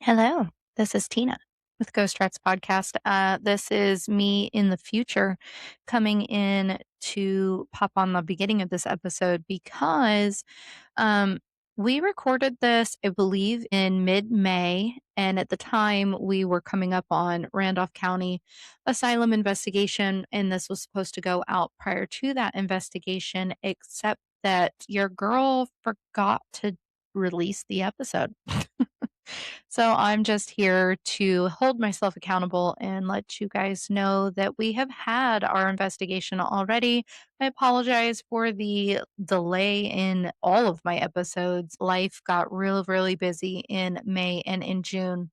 Hello, this is Tina with Ghost Tracks Podcast. This is me in the future coming in to pop on the beginning of this episode because um, we recorded this, I believe, in mid May. And at the time, we were coming up on Randolph County Asylum investigation. And this was supposed to go out prior to that investigation, except that your girl forgot to release the episode. So I'm just here to hold myself accountable and let you guys know that we have had our investigation already. I apologize for the delay in all of my episodes. Life got really busy in May and in June.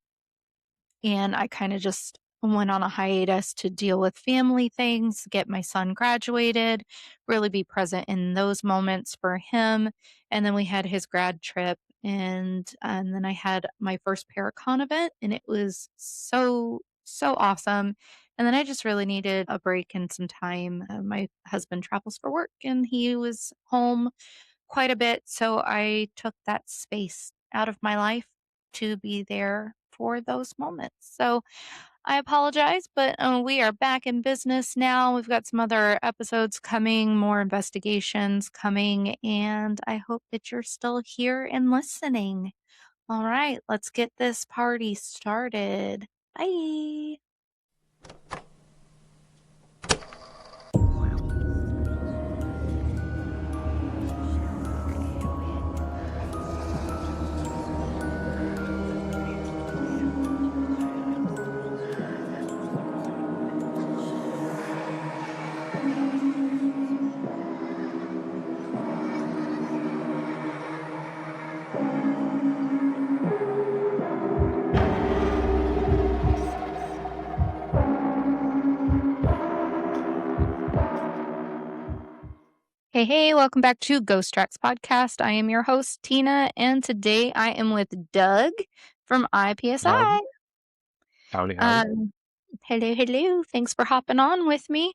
And I kind of just went on a hiatus to deal with family things, get my son graduated, really be present in those moments for him. And then we had his grad trip and then I had my first Paracon event and it was so awesome. And then I just really needed a break and some time. My husband travels for work and he was home quite a bit, so I took that space out of my life to be there for those moments. So I apologize, but we are back in business now. We've got some other episodes coming, more investigations coming, and I hope that you're still here and listening. All right, let's get this party started. Bye. Hey, welcome back to Ghost Tracks Podcast. I am your host, Tina, and today I am with Doug from I-PSI. Howdy. Hello. Thanks for hopping on with me.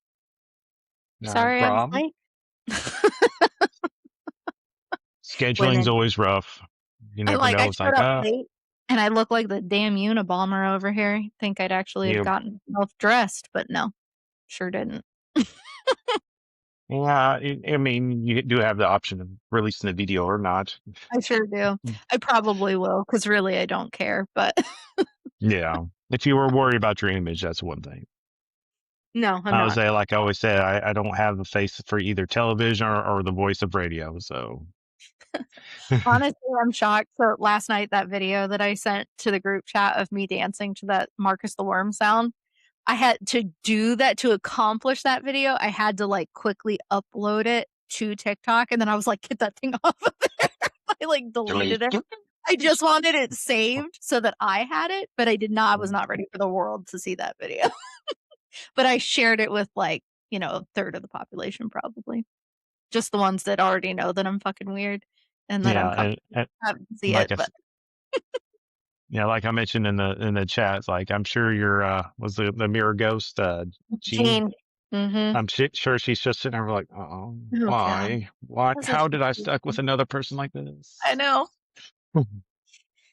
Not a Sorry I was problem. late. Scheduling's Women. always rough. You never I know. It's showed like, up late and I look like the damn Unabomber over here. Think I'd actually have you, gotten myself dressed, but no, sure didn't. yeah, I mean, you do have the option of releasing the video or not. I sure do. I probably will, because really I don't care, but Yeah. If you were worried about your image, that's one thing. no, I'm I would not. say, like I always say, I don't have the face for either television or the voice of radio. So, Honestly, I'm shocked. So last night, that video that I sent to the group chat of me dancing to that Marcus the Worm sound, I had to do that to accomplish that video. I had to like quickly upload it to TikTok. And then I was like, get that thing off of there. I like deleted it. I just wanted it saved so that I had it, but I did not. I was not ready for the world to see that video. But I shared it with like, a third of the population probably. Just the ones that already know that I'm fucking weird and that I'm yeah. comfortable And having to see like it. I, But yeah, like I mentioned in the chat, it's like, I'm sure your, was the mirror ghost, Jean. Jane. Mm-hmm. I'm sure she's just sitting there like, oh, Oh God. why? Why? That's such How a did I cute stuck with thing. another person like I this? know.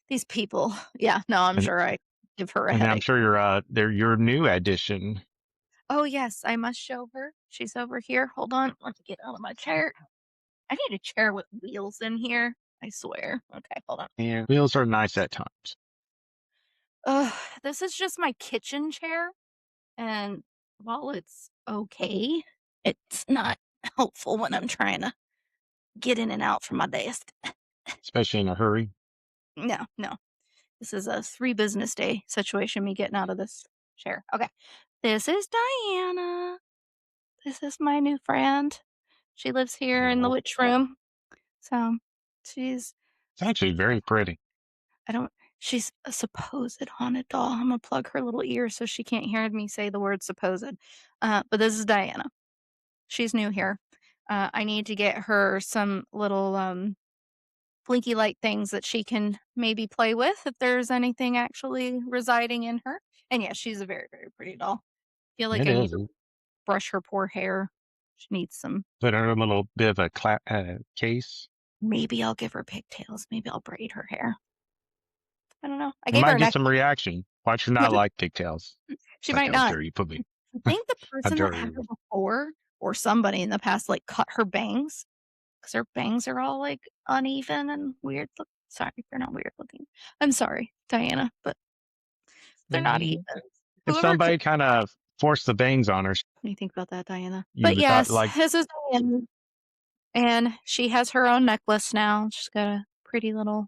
These people. Yeah, no, I'm And sure I give her a and I'm headache. sure they're your new addition. Oh yes, I must show her. She's over here. Hold on. Let me get out of my chair. I need a chair with wheels in here. I swear. Okay, hold on. And wheels are nice at times. Ugh, this is just my kitchen chair. And while it's okay, it's not helpful when I'm trying to get in and out from my desk. Especially in a hurry. No. This is a 3 business day situation, me getting out of this chair. Okay. This is Diana. This is my new friend. She lives here in the Oh, witch room. So she's, it's actually very pretty. I don't, she's a supposed haunted doll. I'm going to plug her little ear so she can't hear me say the word supposed. But this is Diana. She's new here. I need to get her some little blinky light things that she can maybe play with if there's anything actually residing in her. And yeah, she's a very pretty doll. Feel like It I need is. to brush her poor hair. She needs some. Put her in a little bit of a case. Maybe I'll give her pigtails. Maybe I'll braid her hair. I don't know. I You gave her might a get some necklace. reaction. Why should not like pigtails? She It's like, might how not. dare you put me? I think the How person that dare had her you? before or somebody in the past, like, cut her bangs because her bangs are all, like, uneven and weird look sorry, they're not weird looking. I'm sorry, Diana, but they're not even. Mhm. If Whoever somebody kind of forced the bangs on her, What do you think about that, Diana? you But would thought yes, like, this is Diana, and she has her own necklace now. She's got a pretty little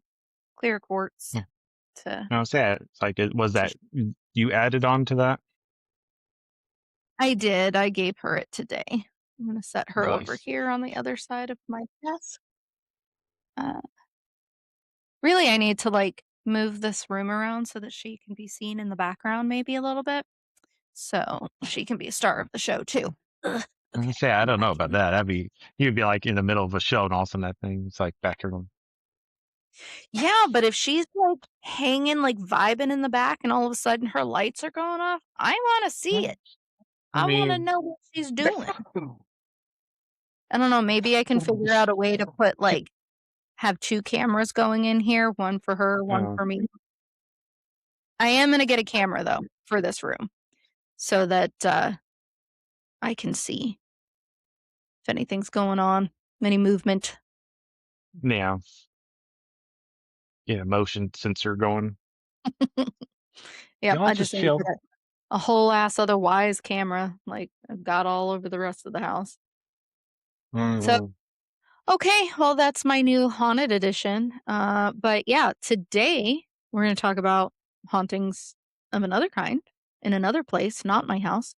clear quartz yeah, to no, sad. It's like, it was to that you added on to that? I did, I gave her it today. I'm gonna set her over Nice. here on the other side of my desk. Uh, really, I need to, like, move this room around so that she can be seen in the background maybe a little bit, so she can be a star of the show too. Ugh, I okay, say, I I'm don't know back about in. that. You'd be like in the middle of a show and all of a sudden that thing, it's like back here going, Yeah, but if she's, like, hanging, like, vibing in the back and all of a sudden her lights are going off, I wanna see "Huh." it. I I wanna mean, know what she's doing. I don't know, maybe I can figure out a way to put, like have 2 cameras going in here, 1 for her, 1 uh, for me. I am gonna get a camera, though, for this room so that, I can see if anything's going on, any movement. yeah, yeah, motion sensor going. Yep, Y'all I just just need to chill. get a whole ass other wise camera, like I've got all over the rest of the house. So Mhm. okay, well, that's my new haunted edition. But yeah, today we're going to talk about hauntings of another kind in another place, not my house.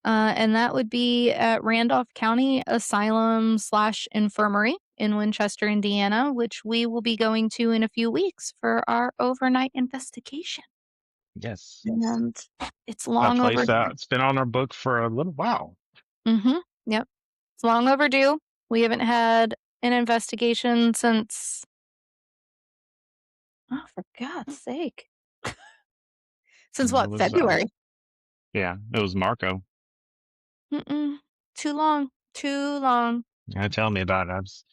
And that would be at Randolph County Asylum slash Infirmary in Winchester, Indiana, which we will be going to in a few weeks for our overnight investigation. Yes. And it's A long place overdue. that's been on our book for a little while. Mm-hmm. Yep. It's long overdue. We haven't had an investigation since, oh, for God's sake. Since It what, was, February? yeah, it was Marco. Mm-mm. Too long. Too long. Tell me about it. I was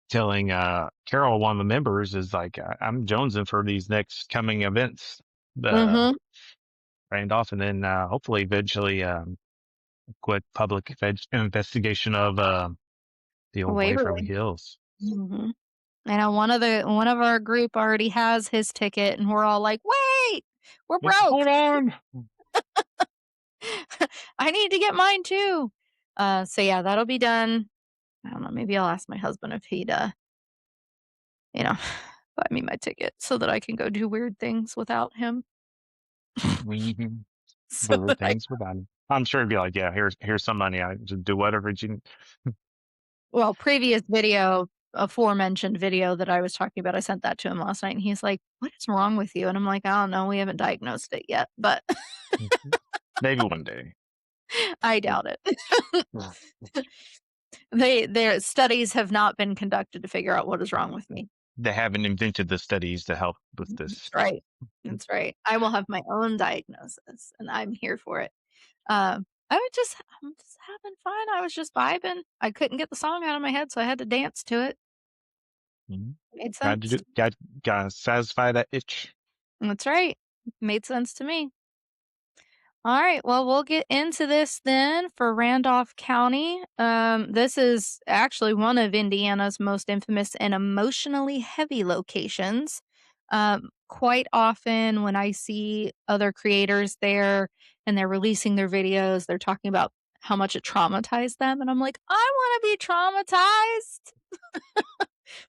telling Carol, one of the members, is like, I'm jonesing for these next coming events, the Mhm. Randolph, and then hopefully eventually quick public investigation of the old Waverly Waverly. Hills. Mhm. I know one of our group already has his ticket, and we're all like, "Wait, we're Yeah, hold broke. on. I need to get mine too." So yeah, that'll be done. I don't know, maybe I'll ask my husband if he'd, you know, buy me my ticket so that I can go do weird things without him. Mhm. So Weird that I things without him. I'm sure he'd be like, yeah, here's some money. I just do whatever you. well, previous video, aforementioned video that I was talking about, I sent that to him last night, and he's like, "What is wrong with you?" And I'm like, "I don't know, we haven't diagnosed it yet, but Maybe one day. I doubt it." Their studies have not been conducted to figure out what is wrong with me. They haven't invented the studies to help with That's this. right. That's right. I will have my own diagnosis, and I'm here for it. I'm just having fun. I was just vibing. I couldn't get the song out of my head, so I had to dance to it. Mhm. Made Got to sense. do, got to satisfy that itch. That's right. Made sense to me. All right. Well, we'll get into this then for Randolph County. This is actually one of Indiana's most infamous and emotionally heavy locations. Quite often, when I see other creators there and they're releasing their videos, they're talking about how much it traumatized them. And I'm like, I want to be traumatized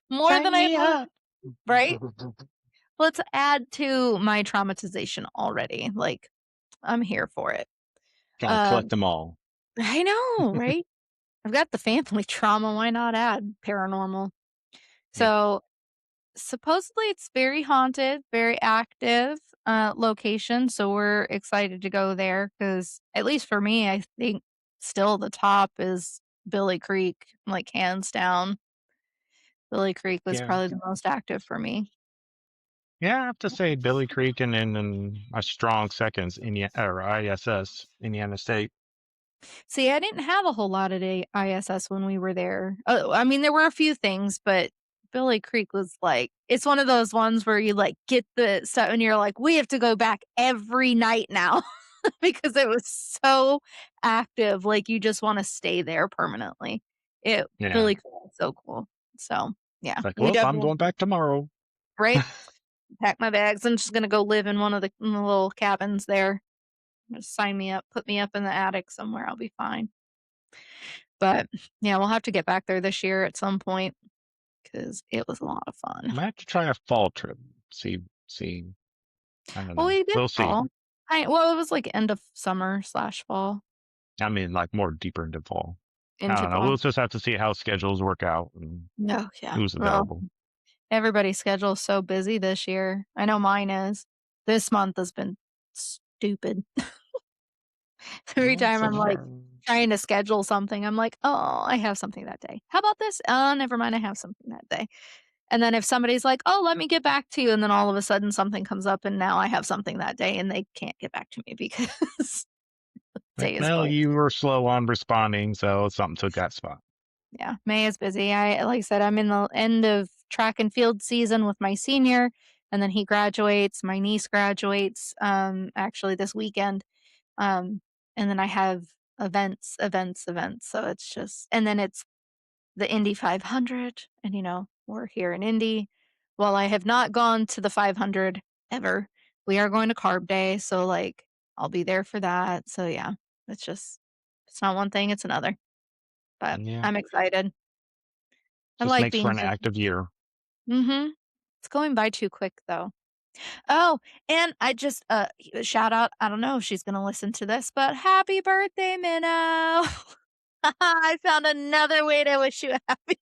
more Sign than I me want, up. right? Let's add to my traumatization already. Like, I'm here for it. Gotta collect Um, them all. I know, right? I've got the family trauma, why not add paranormal? Yeah. So, supposedly it's very haunted, very active, location, so we're excited to go there because, at least for me, I think still the top is Billy Creek, like, hands down. Billy Creek was Yeah. probably the most active for me. Yeah, I have to say Billy Creek and a strong seconds, Indiana or ISS, Indiana State. See, I didn't have a whole lot at ISS when we were there. I mean, there were a few things, but Billy Creek was like it's one of those ones where you, like, get the stuff and you're like, "We have to go back every night now," because it was so active, like, you just wanna stay there permanently. It Yeah. Billy Creek was so cool. So, yeah, It's like, we well, I'm definitely going back tomorrow. right? Pack my bags. I'm just gonna go live in one of the little cabins there. Just sign me up, put me up in the attic somewhere, I'll be fine. But, yeah, we'll have to get back there this year at some point because it was a lot of fun. Might have to try a fall trip. See. I don't Well, know. we did We'll see. fall. Well, it was, like, end of summer/fall I mean, like more deeper into fall. I into don't know. fall. We'll just have to see how schedules work out and No, yeah. who's Well, available. everybody's schedule is so busy this year. I know mine is. This month has been stupid. Every Well, time so I'm, like, far. trying to schedule something, I'm like, "Oh, I have something that day. How about this? Oh, never mind, I have something that day." And then if somebody's like, "Oh, let me get back to you," and then all of a sudden something comes up and now I have something that day and they can't get back to me because the Like, day is well, booked. you were slow on responding, so something took that spot. Yeah, May is busy. Like I said, I'm in the end of track and field season with my senior, and then he graduates. My niece graduates, actually this weekend. Um, and then I have events. So it's just, and then it's the Indy 500, and we're here in Indy. While I have not gone to the 500 ever, we are going to Carb Day, so like I'll be there for that. So yeah, it's just it's not one thing, it's another. But Yeah. I'm excited. I Just like makes for being an here. active year. Mhm. It's going by too quick though. Oh, and I just shout out, I don't know if she's gonna listen to this, but happy birthday, Minnow. I found another way to wish you a happy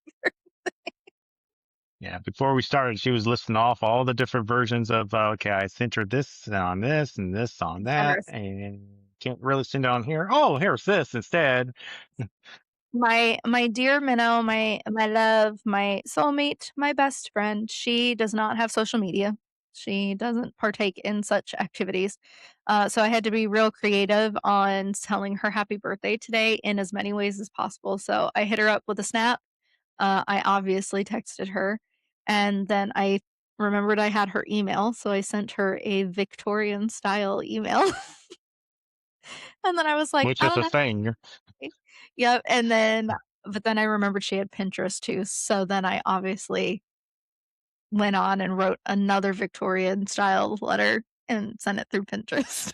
Yeah. Before we started, she was listing off all the different versions of, okay, I sent her this on this and this on that, generous. and can't really send it on here. Oh, here's this instead. My dear Minnow, my love, my soulmate, my best friend, she does not have social media. She doesn't partake in such activities. So I had to be real creative on telling her happy birthday today in as many ways as possible. So I hit her up with a snap. I obviously texted her, and then I remembered I had her email, so I sent her a Victorian style email. And then I was like, Which is "Oh, a that's thing. okay." Yep, and then but then I remembered she had Pinterest too, so then I obviously went on and wrote another Victorian style letter and sent it through Pinterest.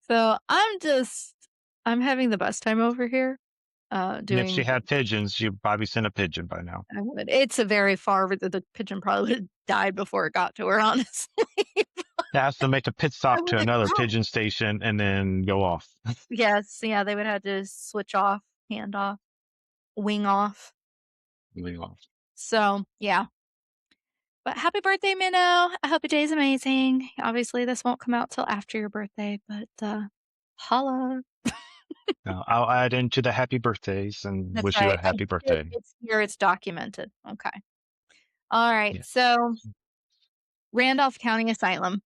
So, I'm having the best time over here, And if she doing had pigeons, she'd probably send a pigeon by now. it's a very far the pigeon probably would've died before it got to her, honestly. It has to make a pit I stop to would've another cried. pigeon station and then go off. Yes, yeah, they would have to switch off, hand off, wing off. Moving off. So, yeah. But happy birthday, Minnow. I hope your day's amazing. Obviously, this won't come out till after your birthday, but, holla. Now, I'll add into the happy birthdays and That's wish you a right. happy birthday. It's here, it's documented. Okay. Alright, Yeah. so Randolph County Asylum.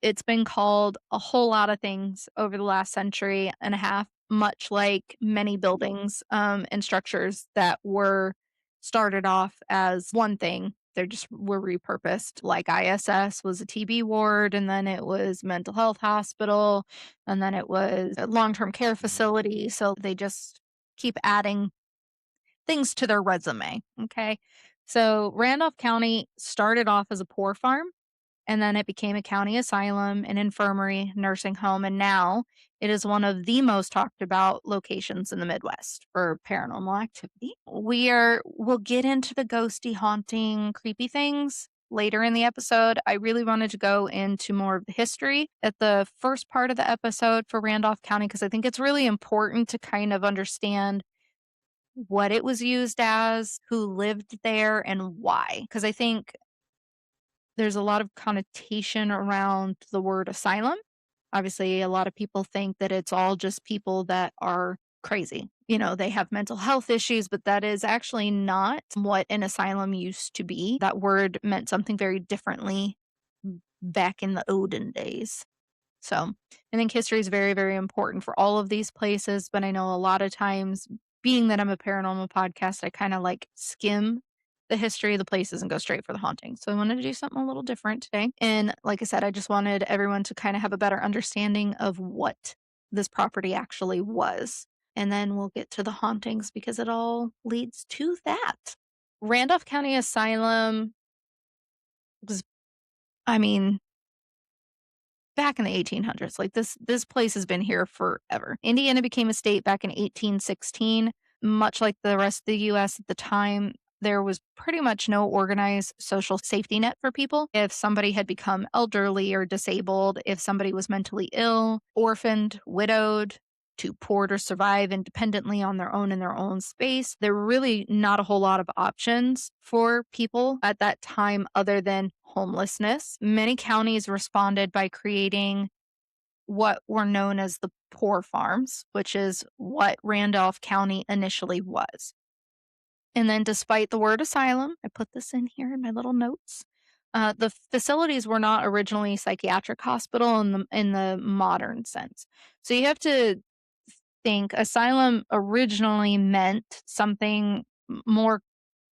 It's been called a whole lot of things over the last century and a half, much like many buildings, and structures that were started off as one thing. They just were repurposed. Like ISS was a TB ward, and then it was mental health hospital, and then it was a long-term care facility. So they just keep adding things to their resume. Okay. So Randolph County started off as a poor farm, and then it became a county asylum, an infirmary, nursing home, and now it is one of the most talked about locations in the Midwest for paranormal activity. We'll get into the ghosty, haunting, creepy things later in the episode. I really wanted to go into more of the history at the first part of the episode for Randolph County because I think it's really important to kind of understand what it was used as, who lived there, and why. Because I think there's a lot of connotation around the word asylum. Obviously, a lot of people think that it's all just people that are crazy. They have mental health issues, but that is actually not what an asylum used to be. That word meant something very differently back in the olden days. So I think history is very, very important for all of these places. But I know a lot of times being that I'm a paranormal podcast, I kinda, like, skim the history of the places and go straight for the haunting. So I wanted to do something a little different today, and like I said, I just wanted everyone to kinda have a better understanding of what this property actually was, and then we'll get to the hauntings because it all leads to that. Randolph County Asylum was I mean, back in the 1800s. Like this place has been here forever. Indiana became a state back in 1816. Much like the rest of the US at the time, there was pretty much no organized social safety net for people. If somebody had become elderly or disabled, if somebody was mentally ill, orphaned, widowed, too poor to survive independently on their own in their own space, there were really not a whole lot of options for people at that time other than homelessness. Many counties responded by creating what were known as the poor farms, which is what Randolph County initially was. And then, despite the word asylum, I put this in here in my little notes. The facilities were not originally psychiatric hospital in the modern sense. So you have to think asylum originally meant something more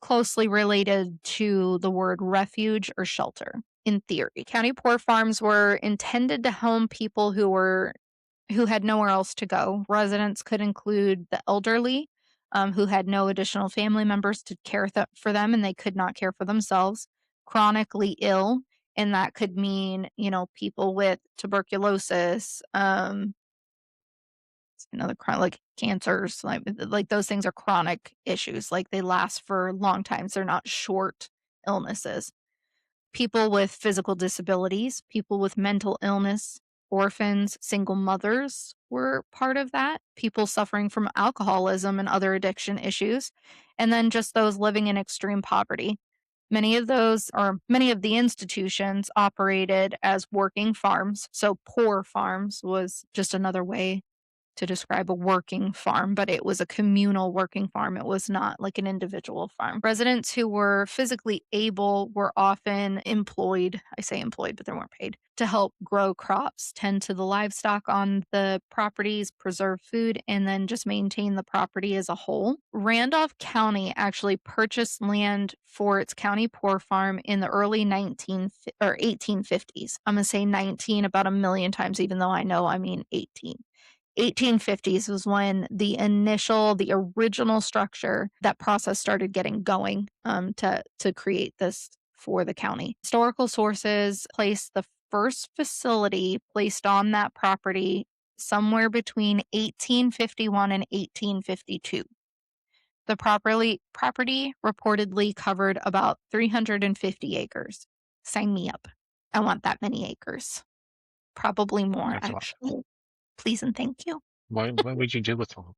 closely related to the word refuge or shelter in theory. County poor farms were intended to home people who had nowhere else to go. Residents could include the elderly, who had no additional family members to care for them and they could not care for themselves, chronically ill, and that could mean, people with tuberculosis, another like cancers, like those things are chronic issues. Like they last for long times. They're not short illnesses. People with physical disabilities, people with mental illness, orphans, single mothers were part of that. People suffering from alcoholism and other addiction issues, and then just those living in extreme poverty. Many of the institutions operated as working farms. So poor farms was just another way to describe a working farm, but it was a communal working farm. It was not like an individual farm. Residents who were physically able were often employed. I say employed, but they weren't paid to help grow crops, tend to the livestock on the properties, preserve food, and then just maintain the property as a whole. Randolph County actually purchased land for its county poor farm in the early 1850s. I'm going to say 19 about a million times, even though I know I mean 18. 1850s was when the original structure, that process started getting going, to create this for the county. Historical sources place the first facility placed on that property somewhere between 1851 and 1852. The property reportedly covered about 350 acres. Sign me up. I want that many acres. Probably more, That's a lot. actually. Please and thank you. What would you do with them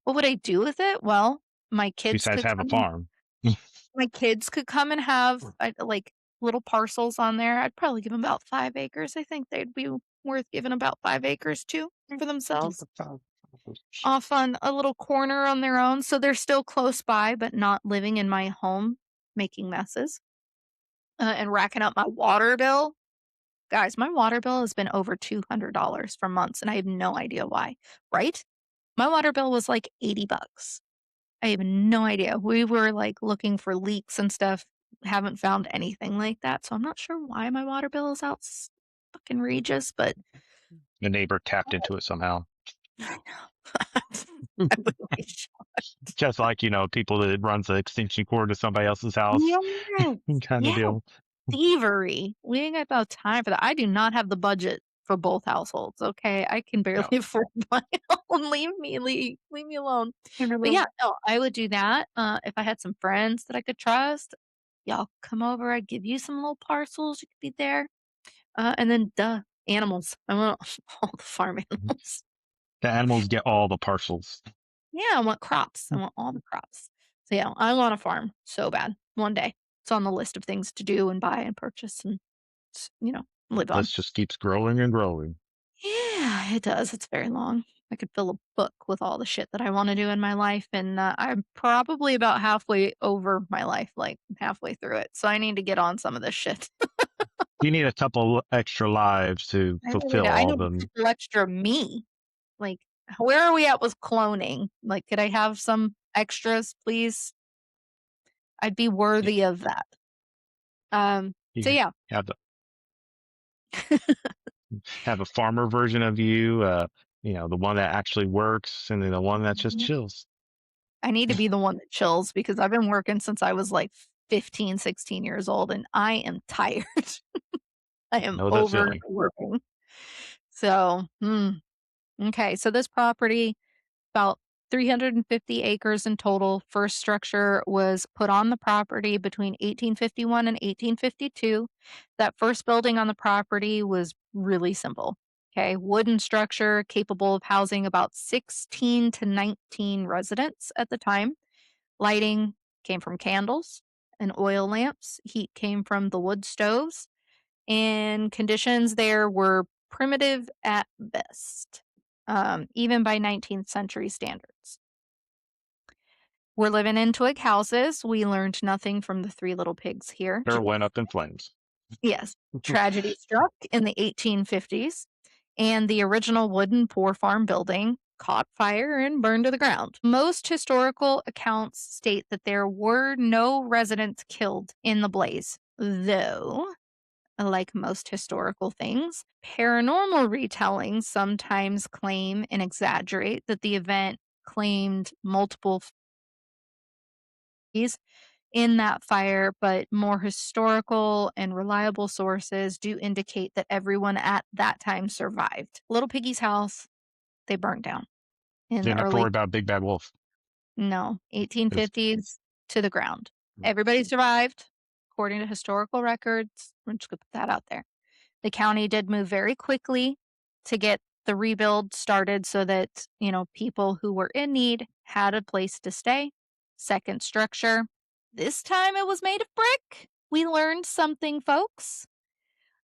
What would I do with it? Well, my kids besides could have a come farm? my kids could come and have, like, little parcels on there. I'd probably give them about 5 acres. I think they'd be worth giving about 5 acres to for themselves, off on a little corner on their own, so they're still close by, but not living in my home, making messes, and racking up my water bill. Guys, my water bill has been over $200 for months, and I have no idea why, right? My water bill was like 80 bucks. I have no idea. We were, like, looking for leaks and stuff, haven't found anything like that, so I'm not sure why my water bill is fucking regis, but The neighbor tapped into it somehow. I know. I would be shocked. Just like, people that runs the extension cord to somebody else's house Yes. kind of Yeah, deal. thievery. We ain't got no time for that. I do not have the budget for both households, okay? I can barely Yeah. afford my own. Leave me alone. But yeah, no, I would do that, if I had some friends that I could trust. Y'all come over, I'd give you some little parcels, you could be there. And then, animals. I want all the farm animals. The animals get all the parcels. Yeah, I want crops. I want all the crops. So, yeah, I want a farm so bad one day. It's on the list of things to do and buy and purchase and, live on. List just keeps growing and growing. Yeah, it does. It's very long. I could fill a book with all the shit that I wanna do in my life, and, I'm probably about halfway over my life, like, halfway through it, so I need to get on some of this shit. You need a couple extra lives to I really fulfill do. I all need of a them. couple extra me. Like Where are we at with cloning? Like, could I have some extras, please? I'd be You, worthy of that. So you yeah. have have a farmer version of you, the one that actually works, and then the one that just Mhm. chills. I need to be the one that chills because I've been working since I was like 15, 16 years old, and I am tired. I am Know that feeling. overworking. So, okay. So this property, about 350 acres in total. First structure was put on the property between 1851 and 1852. That first building on the property was really simple. Okay, wooden structure capable of housing about 16 to 19 residents at the time. Lighting came from candles and oil lamps. Heat came from the wood stoves, and conditions there were primitive at best, even by 19th century standards. We're living in twig houses. We learned nothing from the three little pigs here. Or went up in flames. Yes. Tragedy struck in the 1850s, and the original wooden poor farm building caught fire and burned to the ground. Most historical accounts state that there were no residents killed in the blaze, though, like most historical things, paranormal retellings sometimes claim and exaggerate that the event claimed multiple in that fire, but more historical and reliable sources do indicate that everyone at that time survived. Little Piggy's house, they burned down in the Didn't have to worry early, about Big Bad Wolf. no, It's 1850s to the ground. Everybody survived, according to historical records. I'm just going to put that out there. The county did move very quickly to get the rebuild started so that, people who were in need had a place to stay. Second structure, this time it was made of brick. We learned something, folks.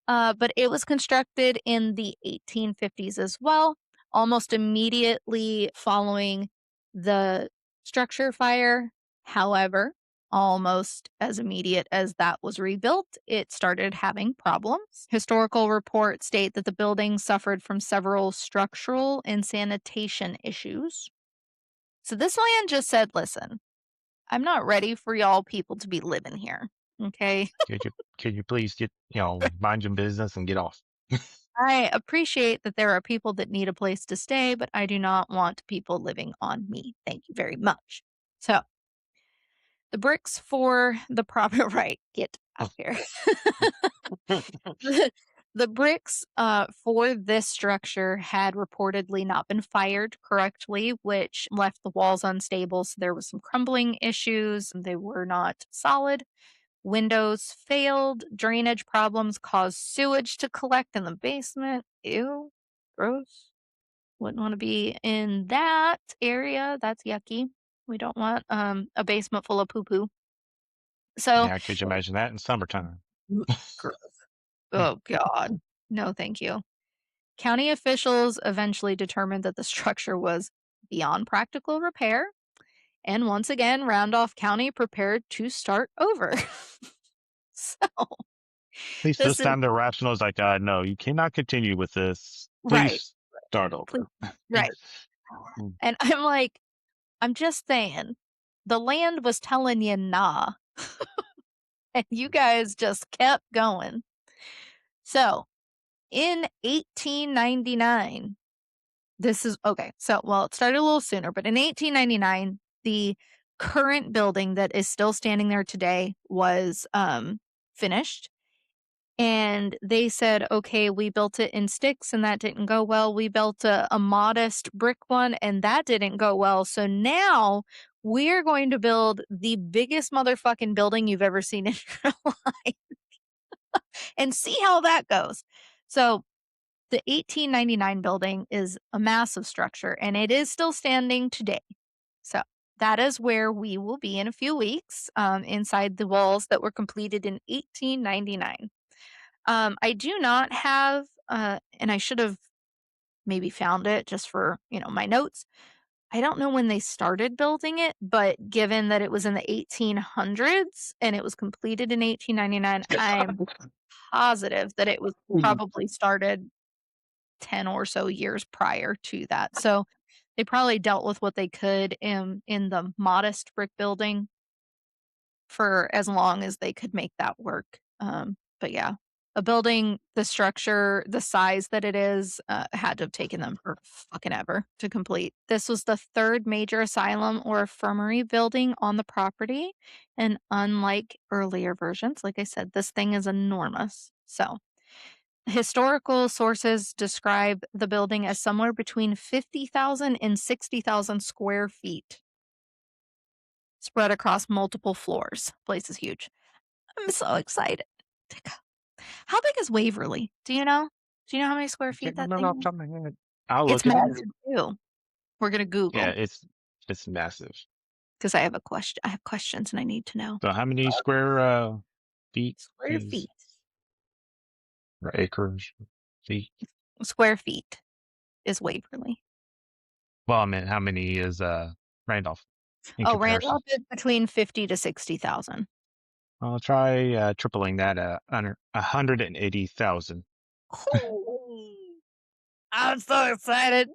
But it was constructed in the 1850s as well, almost immediately following the structure fire. However, almost as immediate as that was rebuilt, it started having problems. Historical reports state that the building suffered from several structural and sanitation issues. So this land just said, listen, I'm not ready for y'all people to be living here. Okay. could you please get mind your business and get off? I appreciate that there are people that need a place to stay, but I do not want people living on me. Thank you very much. So, the bricks for the proper right, get out here. the, the bricks for this structure had reportedly not been fired correctly, which left the walls unstable. So there was some crumbling issues. They were not solid. Windows failed. Drainage problems caused sewage to collect in the basement. Ew, gross. Wouldn't want to be in that area. That's yucky. We don't want a basement full of poo poo. So, Yeah, could you imagine that in summertime? mm, gross. Oh God, no, thank you. County officials eventually determined that the structure was beyond practical repair, and once again, Randolph County prepared to start over. So At least this this is time they're rational. It's like, no, you cannot continue with this. right. Please start Please, over. right. And I'm like, I'm just saying, the land was telling you nah, and you guys just kept going. So in 1899, this is okay. So, well, it started a little sooner, but in 1899, the current building that is still standing there today was finished. And they said, okay, we built it in sticks and that didn't go well. We built a modest brick one and that didn't go well. So now we're going to build the biggest motherfucking building you've ever seen in your life and see how that goes. So the 1899 building is a massive structure and it is still standing today. So that is where we will be in a few weeks, inside the walls that were completed in 1899. I do not have, and I should have maybe found it just for, my notes. I don't know when they started building it, but given that it was in the 1800s and it was completed in 1899, I'm positive that it was probably started 10 or so years prior to that. So They probably dealt with what they could in the modest brick building for as long as they could make that work. But yeah, a building, the structure, the size that it is, had to have taken them for fucking ever to complete. This was the third major asylum or infirmary building on the property. And unlike earlier versions, like I said, this thing is enormous. So, historical sources describe the building as somewhere between 50,000 and 60,000 square feet spread across multiple floors. Place is huge. I'm so excited to go. How big is Waverly? Do you know? Do you know how many square I feet can't that remember thing off the is? top of my head. I'll It's look it up. massive too. We're gonna Yeah, Google it's massive. because I have a question. I have questions and I need to know. So how many square feet Square is feet. or acres feet? Square feet is Waverly. Well, I mean, how many is Randolph in Oh, comparison? Randolph is between 50 to 60,000. I'll try tripling that under 180,000. I'm so excited.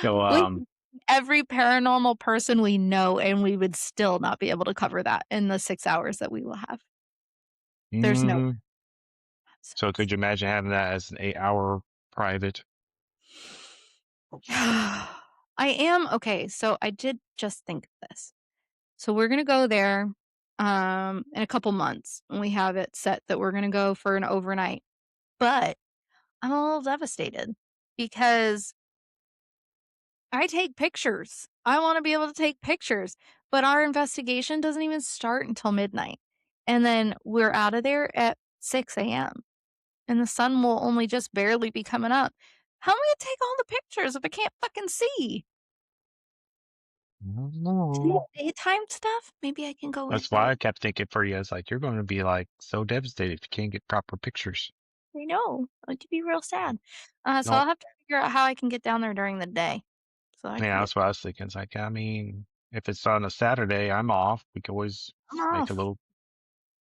So We every paranormal person we know, and we would still not be able to cover that in the 6 hours that we will have. There's no mhm. I'm so So could you imagine having that as an 8 hour private? I am okay, so I did just think of this. So we're gonna go there, in a couple months, and we have it set that we're gonna go for an overnight, but I'm a little devastated because I take pictures. I wanna be able to take pictures, but our investigation doesn't even start until midnight, and then we're out of there at 6 a.m., and the sun will only just barely be coming up. How am I gonna take all the pictures if I can't fucking see? Do you No. have daytime stuff? Maybe I can go with That's why it. I kept thinking for you. It's like you're going to be like so devastated if you can't get proper pictures. I know. It could be real sad. So No, I'll have to figure out how I can get down there during the day so I can yeah, get that's what I was thinking. It's like, I mean, if it's on a Saturday, I'm off. We could always I'm make a off. little,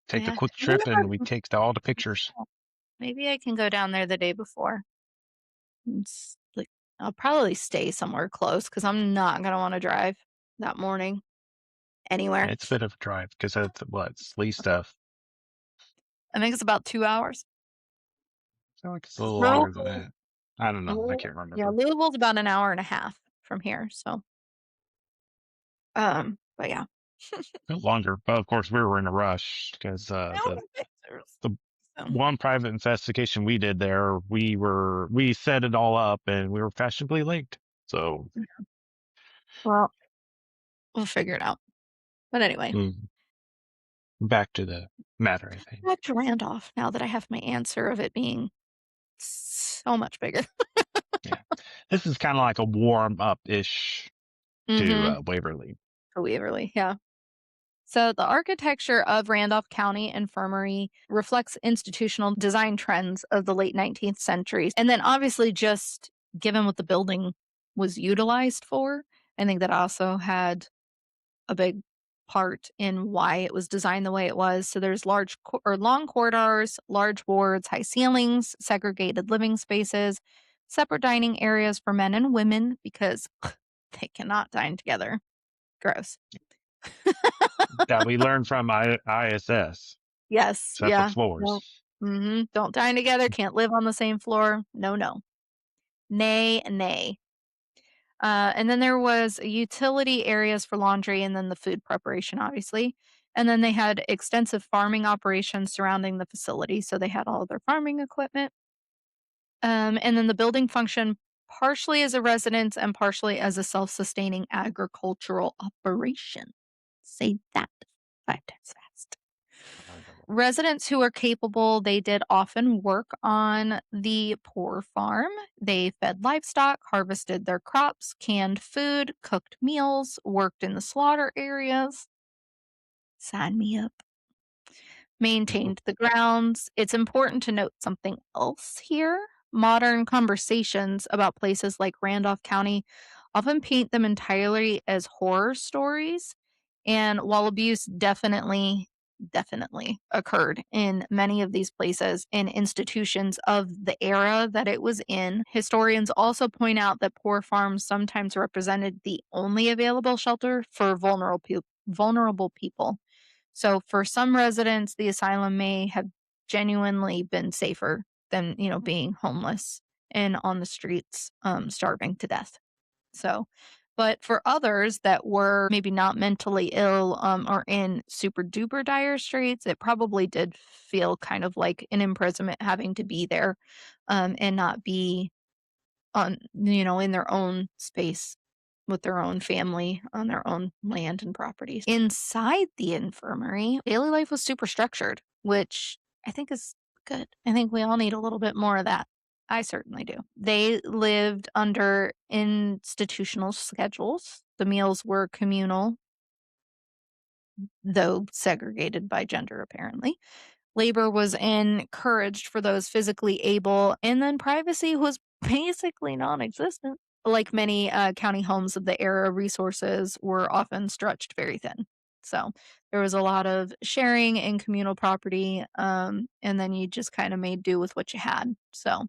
take a Yeah. quick trip and we take all the pictures. Maybe I can go down there the day before. Like I'll probably stay somewhere close because I'm not gonna want to drive that morning Yeah, anywhere. it's a bit of a drive because it's what, it's Lee stuff. I think it's about 2 hours. I feel like it's a little longer than Louisville, that. I don't know. I can't yeah, remember. Louisville's about an hour and a half from here. So, but yeah. A bit longer, but of course we were in a rush because I don't have pictures. the So, one private investigation we did there, we set it all up and we were fashionably late. So well, we'll figure it out. But anyway, mm, back to the matter, I think. back to Randolph now that I have my answer of it being so much bigger. Yeah, this is kind of like a warm up ish to Mhm. Waverly. For Waverly, yeah. So the architecture of Randolph County Infirmary reflects institutional design trends of the late 19th century. And then obviously just given what the building was utilized for, I think that also had a big part in why it was designed the way it was. So there's or long corridors, large wards, high ceilings, segregated living spaces, separate dining areas for men and women because they cannot dine together. Gross. That we learned from ISS, Yes, separate yeah. No. floors. Mhm. Don't dine together, can't live on the same floor. No, no. Nay, nay. And then there was utility areas for laundry and then the food preparation, obviously. And then they had extensive farming operations surrounding the facility. So they had all of their farming equipment. And then the building functioned partially as a residence and partially as a self sustaining agricultural operation. Say that 5 times fast. Residents who were capable, they did often work on the poor farm. They fed livestock, harvested their crops, canned food, cooked meals, worked in the slaughter areas. Sign me up. Maintained the grounds. It's important to note something else here. Modern conversations about places like Randolph County often paint them entirely as horror stories. And while abuse definitely definitely occurred in many of these places and institutions of the era that it was in. Historians also point out that poor farms sometimes represented the only available shelter for vulnerable people. So for some residents, the asylum may have genuinely been safer than, being homeless and on the streets, starving to death. So, but for others that were maybe not mentally ill, or in super duper dire straits, it probably did feel kind of like an imprisonment having to be there, and not be in their own space with their own family on their own land and properties. Inside the infirmary, daily life was super structured, which I think is good. I think we all need a little bit more of that. I certainly do. They lived under institutional schedules. The meals were communal, though segregated by gender, apparently. Labor was encouraged for those physically able, and then privacy was basically non existent. Like many county homes of the era, resources were often stretched very thin. So there was a lot of sharing and communal property, and then you just kind of made do with what you had. So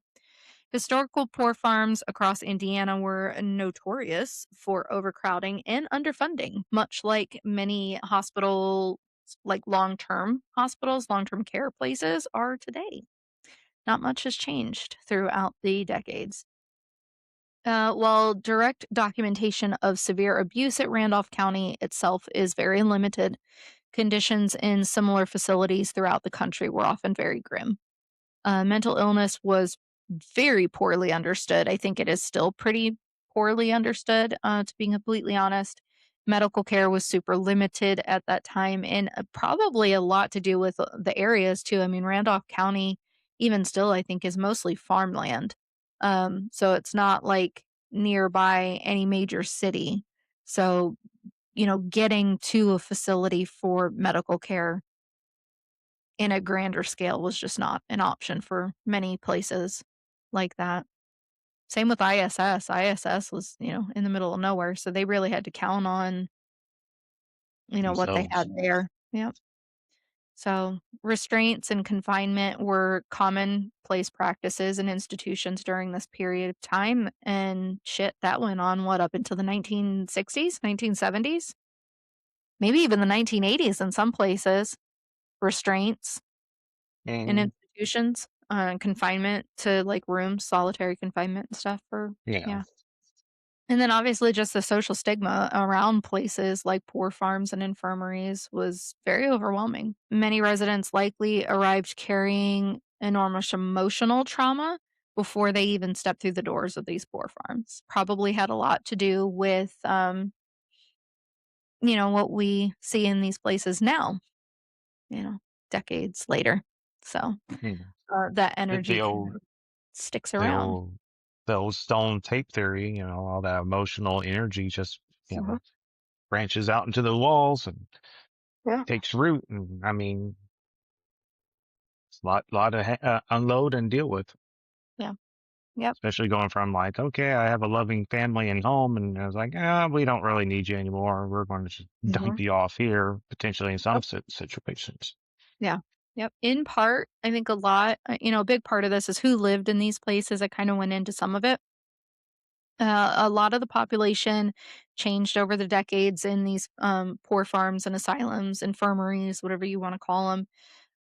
historical poor farms across Indiana were notorious for overcrowding and underfunding, much like many hospitals, like long-term hospitals, long-term care places are today. Not much has changed throughout the decades. While direct documentation of severe abuse at Randolph County itself is very limited, conditions in similar facilities throughout the country were often very grim. Mental illness was very poorly understood. I think it is still pretty poorly understood, to being completely honest. Medical care was super limited at that time, and probably a lot to do with the areas too. I mean, Randolph County, even still, I think, is mostly farmland. So it's not like nearby any major city. So, getting to a facility for medical care in a grander scale was just not an option for many places like that. Same with ISS. ISS was, in the middle of nowhere, so they really had to count on, what they themselves. had there. Yeah. So, restraints and confinement were commonplace practices in institutions during this period of time, and shit, that went on, what, up until the 1960s, 1970s? Maybe even the 1980s in some places. Restraints in And institutions, confinement to, like, rooms, solitary confinement and stuff for yeah, yeah. And then obviously just the social stigma around places like poor farms and infirmaries was very overwhelming. Many residents likely arrived carrying enormous emotional trauma before they even stepped through the doors of these poor farms. Probably had a lot to do with, what we see in these places now, you know, decades later. So, yeah. that The, energy the kind old of sticks the around. old the old stone tape theory, all that emotional energy just, you Mhm. know, branches out into the walls and Yeah. takes root. And I mean, it's a lot to unload and deal with, Yeah. Yep. especially going from like, okay, I have a loving family and home, and I was like, we don't really need you anymore. We're going to just dump Mhm. you off here, potentially in some Yep. situations. Yeah. Yep. In part, I think a lot, a big part of this is who lived in these places. I kind of went into some of it. A lot of the population changed over the decades in these poor farms and asylums, infirmaries, whatever you want to call them.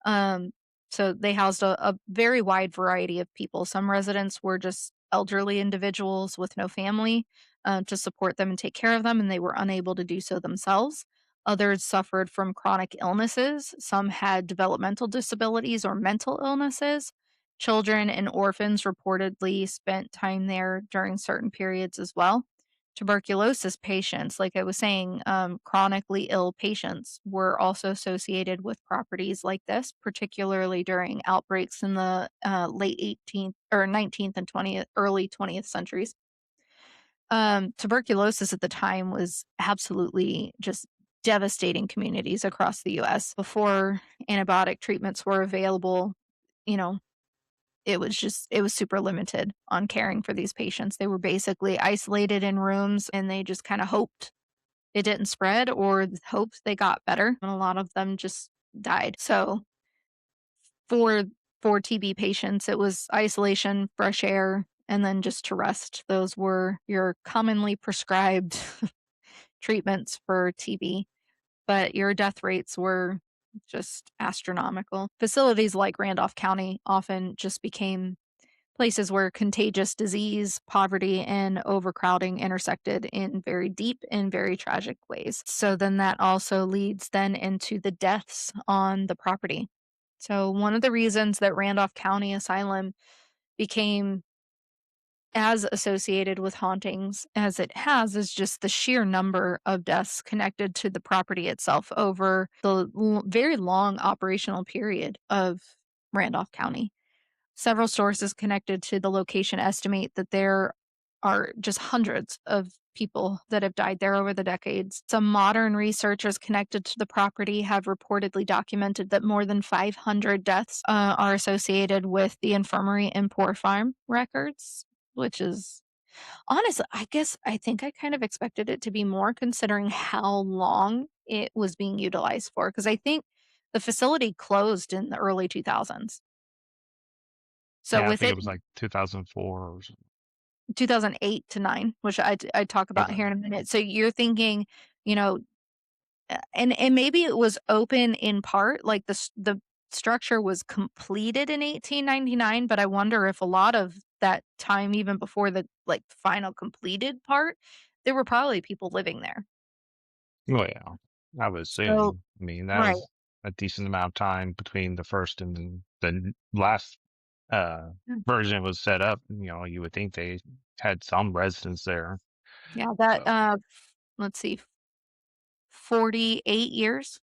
Um, so they housed a very wide variety of people. Some residents were just elderly individuals with no family to support them and take care of them, and they were unable to do so themselves. Others suffered from chronic illnesses. Some had developmental disabilities or mental illnesses. Children and orphans reportedly spent time there during certain periods as well. Tuberculosis patients, like I was saying, chronically ill patients were also associated with properties like this, particularly during outbreaks in the late 18th or 19th and 20th, early 20th centuries. Tuberculosis at the time was absolutely just devastating communities across the US. Before antibiotic treatments were available, you know, it was super limited on caring for these patients. They were basically isolated in rooms and they just kinda hoped it didn't spread or hoped they got better, and a lot of them just died. So for TB patients, it was isolation, fresh air, and then just to rest. Those were your commonly prescribed treatments for TB, but your death rates were just astronomical. Facilities like Randolph County often just became places where contagious disease, poverty, and overcrowding intersected in very deep and very tragic ways. So then that also leads then into the deaths on the property. So one of the reasons that Randolph County Asylum became as associated with hauntings as it has is just the sheer number of deaths connected to the property itself over the very long operational period of Randolph County. Several sources connected to the location estimate that there are just hundreds of people that have died there over the decades. Some modern researchers connected to the property have reportedly documented that more than 500 deaths are associated with the infirmary and poor farm records, which is honestly, I guess I think I kind of expected it to be more considering how long it was being utilized for. Because I think the facility closed in the early 2000s. So Yeah, I with think it it was like 2004 or something. 2008 to 9, which I talk about Okay. here in a minute. So you're thinking, you know, and maybe it was open in part, like the structure was completed in 1899, but I wonder if a lot of that time, even before the, like, final completed part, there were probably people living there. Well, yeah, I would So assume. I mean, that right. was a decent amount of time between the first and the last Mm. version was set up. You would think they had some residents there. Yeah, that, So, let's see, 48 years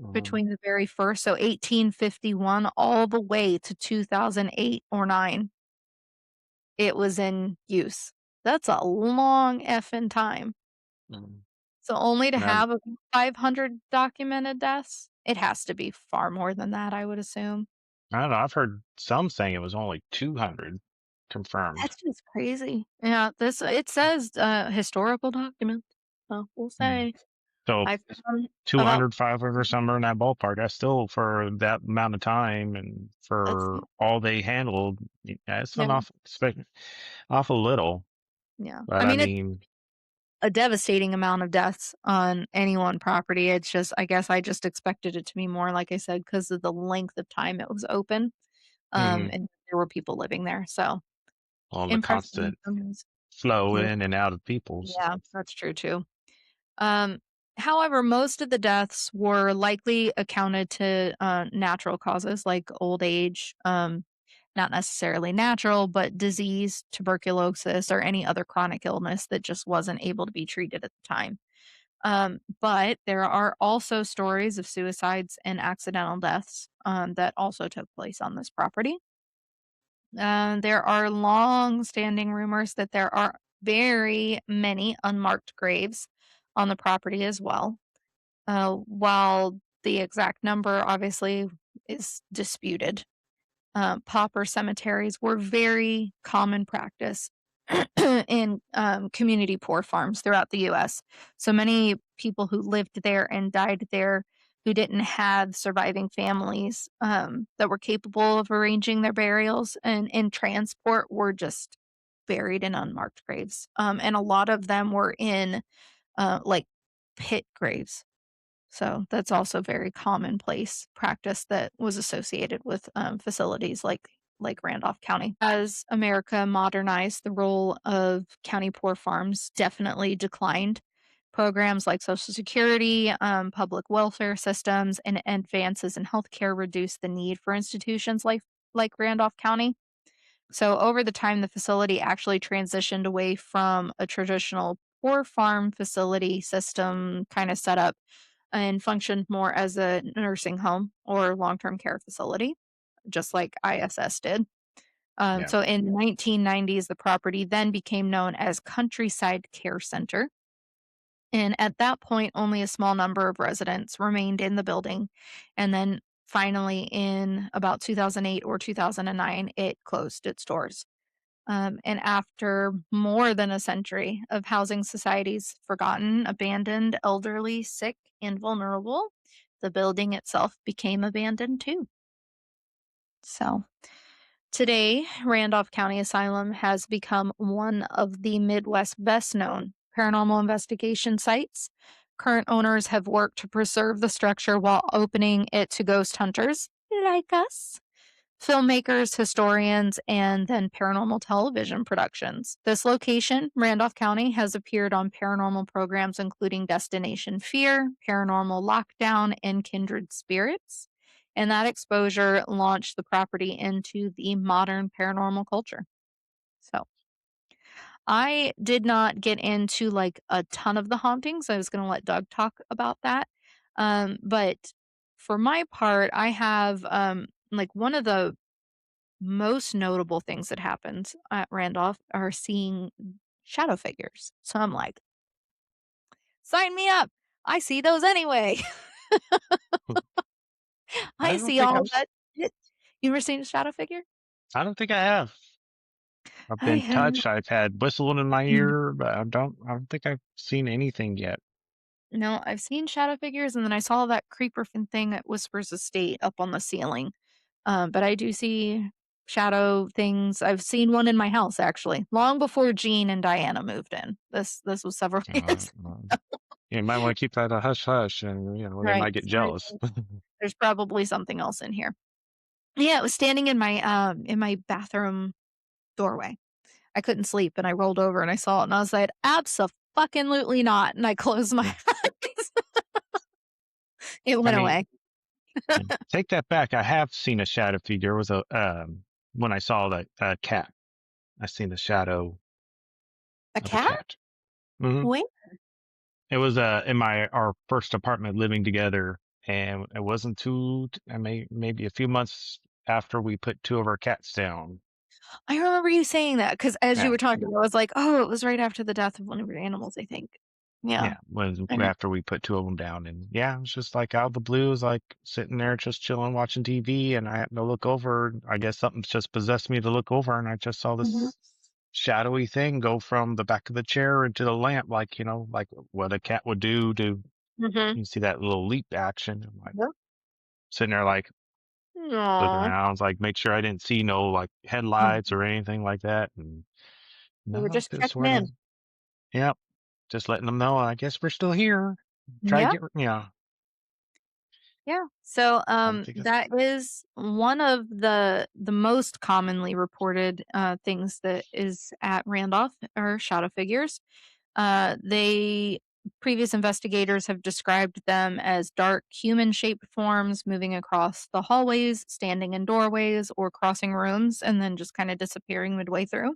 um, between the very first, so 1851 all the way to 2008 or 9. It was in use. That's a long effing time. mm, So only to and have a 500 documented deaths? It has to be far more than that, I would assume. I don't know. I've heard some saying it was only 200 confirmed. That's just crazy. Yeah, this it says, historical document, so we'll Mm. say. So I found about 200, 500, somewhere in that ballpark. That's still for that amount of time and that's for all they handled. That's yeah, an awful little. yeah. But I I mean, it's mean, a devastating amount of deaths on any one property. It's just I guess I just expected it to be more, like I said, because of the length of time it was open, mhm, and there were people living there, so on the impressive constant numbers. flow Yeah, in and out of people's. yeah, that's true too. Um, However, most of the deaths were likely accounted to, natural causes like old age, not necessarily natural, but disease, tuberculosis, or any other chronic illness that just wasn't able to be treated at the time. But there are also stories of suicides and accidental deaths, that also took place on this property. There are long-standing rumors that there are very many unmarked graves on the property as well. While the exact number obviously is disputed. Pauper cemeteries were very common practice in community poor farms throughout the US. So many people who lived there and died there who didn't have surviving families that were capable of arranging their burials and in transport were just buried in unmarked graves. And a lot of them were in like pit graves, so that's also very commonplace practice that was associated with, facilities like Randolph County. As America modernized, the role of county poor farms definitely declined. Programs like Social Security, public welfare systems, and advances in healthcare reduced the need for institutions like Randolph County. So over the time, the facility actually transitioned away from a traditional poor farm facility system kind of setup and functioned more as a nursing home or long-term care facility, just like ISS did. Yeah. So in the 1990s, the property then became known as Countryside Care Center. And at that point, only a small number of residents remained in the building. And then finally, in about 2008 or 2009, it closed its doors. And after more than a century of housing societies forgotten, abandoned, elderly, sick, and vulnerable, the building itself became abandoned too. So, today, Randolph County Asylum has become one of the Midwest's best known paranormal investigation sites. Current owners have worked to preserve the structure while opening it to ghost hunters like us, filmmakers, historians, and then paranormal television productions. This location, Randolph County, has appeared on paranormal programs including Destination Fear, Paranormal Lockdown, and Kindred Spirits. And that exposure launched the property into the modern paranormal culture. So I did not get into like a ton of the hauntings. I was going to let Doug talk about that. But for my part, I have like one of the most notable things that happens at Randolph are seeing shadow figures. So I'm like, sign me up. I see those anyway. I I don't see think all that shit. You ever seen a shadow figure? I don't think I have. I've I been have. touched. I've had whistling in my Mhm. ear, but I don't think I've seen anything yet. No, I've seen shadow figures, and then I saw that creeper thing at Whispers Estate up on the ceiling. But I do see shadow things. I've seen one in my house actually, long before Jean and Diana moved in. This was several Uh, years. uh, you might want to keep that a hush hush, and they Right. might get So jealous. there's probably something else in here. Yeah, it was standing in my bathroom doorway. I couldn't sleep and I rolled over and I saw it and I was like, "Abso-fucking-lutely not." And I closed my eyes. It I went mean, away. take that back. I have seen a shadow figure. There was a when I saw that cat. I seen the shadow A of a cat? cat. Hmm. Where? It was in my our first apartment living together, and it wasn't too. I maybe a few months after we put two of our cats down. I remember you saying that because as you Yeah, were talking, I was like, "Oh, it was right after the death of one of your animals, I think." Yeah. yeah. When I after we put two of them down, and yeah, it was just like out of the blue, it was like sitting there just chilling, watching TV, and I happened to look over. I guess something just possessed me to look over, and I just saw Mhm, this shadowy thing go from the back of the chair into the lamp, like like what a cat would do to. mhm. You see that little leap action. I'm like Yep. sitting there, like looking Aw. around, like make sure I didn't see no like headlights Mhm. or anything like that. And We were no, just just checking sort of, in. yep, just letting them know. I guess we're still here. Try to Yeah. get, yeah. Yeah. So, I don't think that is one of the most commonly reported, things that is at Randolph are shadow figures. They previous investigators have described them as dark human-shaped forms moving across the hallways, standing in doorways, or crossing rooms, and then just kinda disappearing midway through.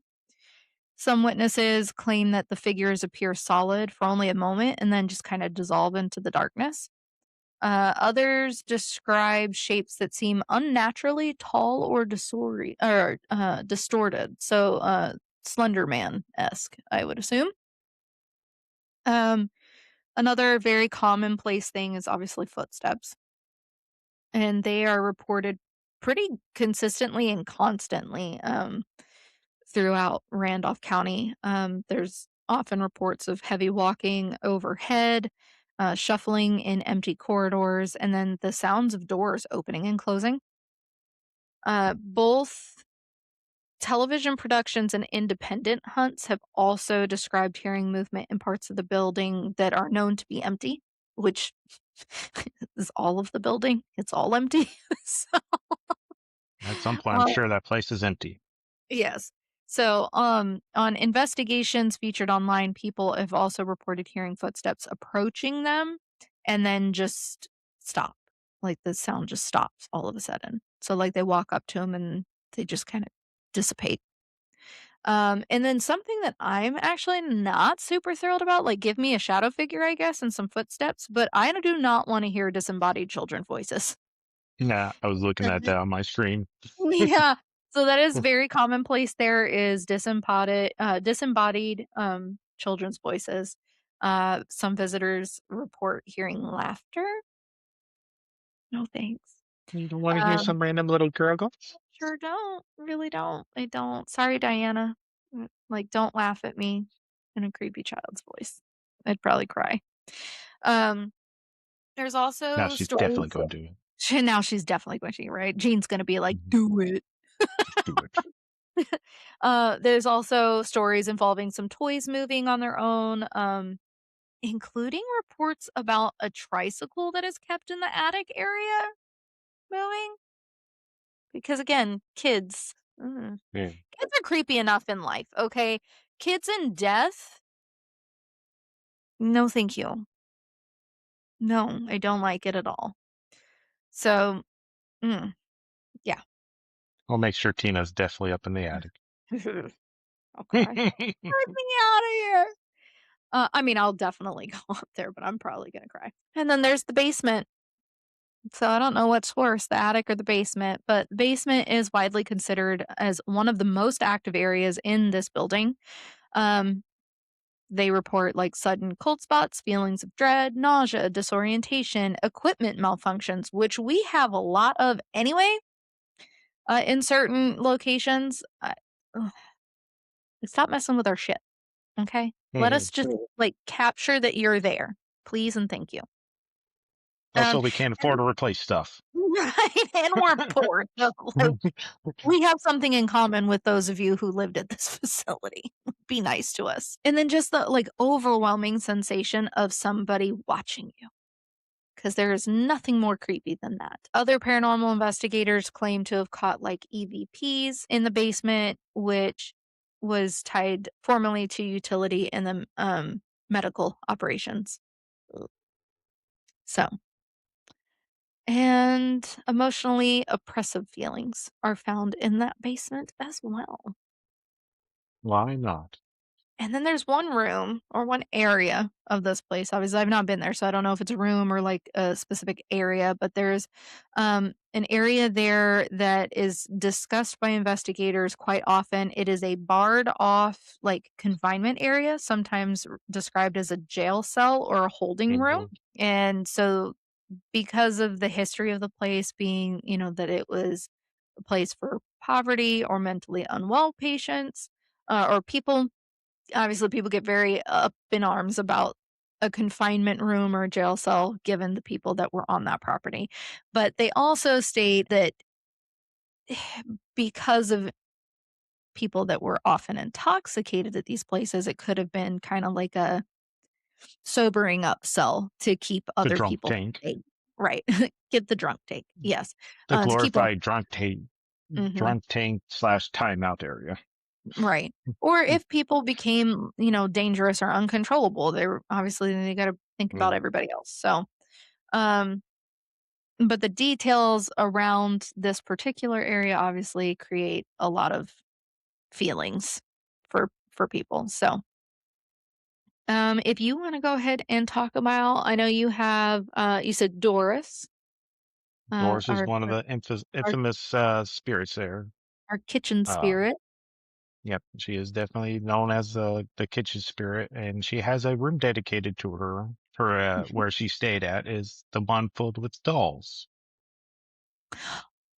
Some witnesses claim that the figures appear solid for only a moment and then just kinda dissolve into the darkness. Others describe shapes that seem unnaturally tall or distorted. So, Slender Man-esque, I would assume. Um, Another very commonplace thing is obviously footsteps, and they are reported pretty consistently and constantly throughout Randolph County. There's often reports of heavy walking overhead, shuffling in empty corridors, and then the sounds of doors opening and closing. Both television productions and independent hunts have also described hearing movement in parts of the building that are known to be empty, which is all of the building. It's all empty. So, at some point, I'm uh, sure that place is empty. yes. So, on investigations featured online, people have also reported hearing footsteps approaching them and then just stop. Like the sound just stops all of a sudden. So, like they walk up to them and they just kind of dissipate. And then something that I'm actually not super thrilled about, like give me a shadow figure, I guess, and some footsteps, but I do not want to hear disembodied children voices. Yeah, I was looking at that on my stream. Yeah. So that is very commonplace. There is disembodied children's voices. Some visitors report hearing laughter. No thanks. You don't want to hear Um, some random little girl go? sure don't. Really don't. I don't. Sorry, Diana. Like, don't laugh at me in a creepy child's voice. I'd probably cry. Um, There's Now also she's definitely stories. going to. Now she's definitely going to, right? Jean's gonna be like, Mhm. "Do it." Just do it. There's also stories involving some toys moving on their own, including reports about a tricycle that is kept in the attic area moving. Because again, kids, Yeah. kids are creepy enough in life, okay? Kids in death, no, thank you. No, I don't like it at all. So, mm, yeah. I'll make sure Tina's definitely up in the attic. I'll cry. Get me out of here. I mean, I'll definitely go up there, but I'm probably gonna cry. And then there's the basement. So I don't know what's worse, the attic or the basement, but the basement is widely considered as one of the most active areas in this building. Um, they report like sudden cold spots, feelings of dread, nausea, disorientation, equipment malfunctions, which we have a lot of anyway in certain locations. Ugh, stop messing with our shit, okay? Let us just like capture that you're there, please and thank you. Also, Um, we can't afford to replace stuff. right, and we're poor, so like we have something in common with those of you who lived at this facility. Be nice to us. And then just the, like, overwhelming sensation of somebody watching you, because there is nothing more creepy than that. Other paranormal investigators claim to have caught, like, EVPs in the basement, which was tied formerly to utility in the, medical operations. So and emotionally oppressive feelings are found in that basement as well. Why not? And then there's one room or one area of this place. Obviously, I've not been there, so I don't know if it's a room or like a specific area, but there's an area there that is discussed by investigators quite often. It is a barred off, like confinement area, sometimes described as a jail cell or a holding room. Mhm. And so, because of the history of the place being, that it was a place for poverty or mentally unwell patients or people. Obviously, people get very up in arms about a confinement room or a jail cell given the people that were on that property. But they also state that because of people that were often intoxicated at these places, it could have been kind of like a sobering up cell to keep The other drunk people tank. safe. Right. Get the drunk take. Yes. The To keep them. glorified Mhm. drunk tank slash timeout area. Right. Or if people became, dangerous or uncontrollable, they're obviously they got to think about Mm. everybody else. So, um, but the details around this particular area obviously create a lot of feelings for people. So, if you want to go ahead and talk about, I know you have, you said Doris, Doris is our, one of our the our infamous spirits there. our kitchen Uh, spirit. yep, she is definitely known as the kitchen spirit, and she has a room dedicated to her. For where she stayed at is the one filled with dolls.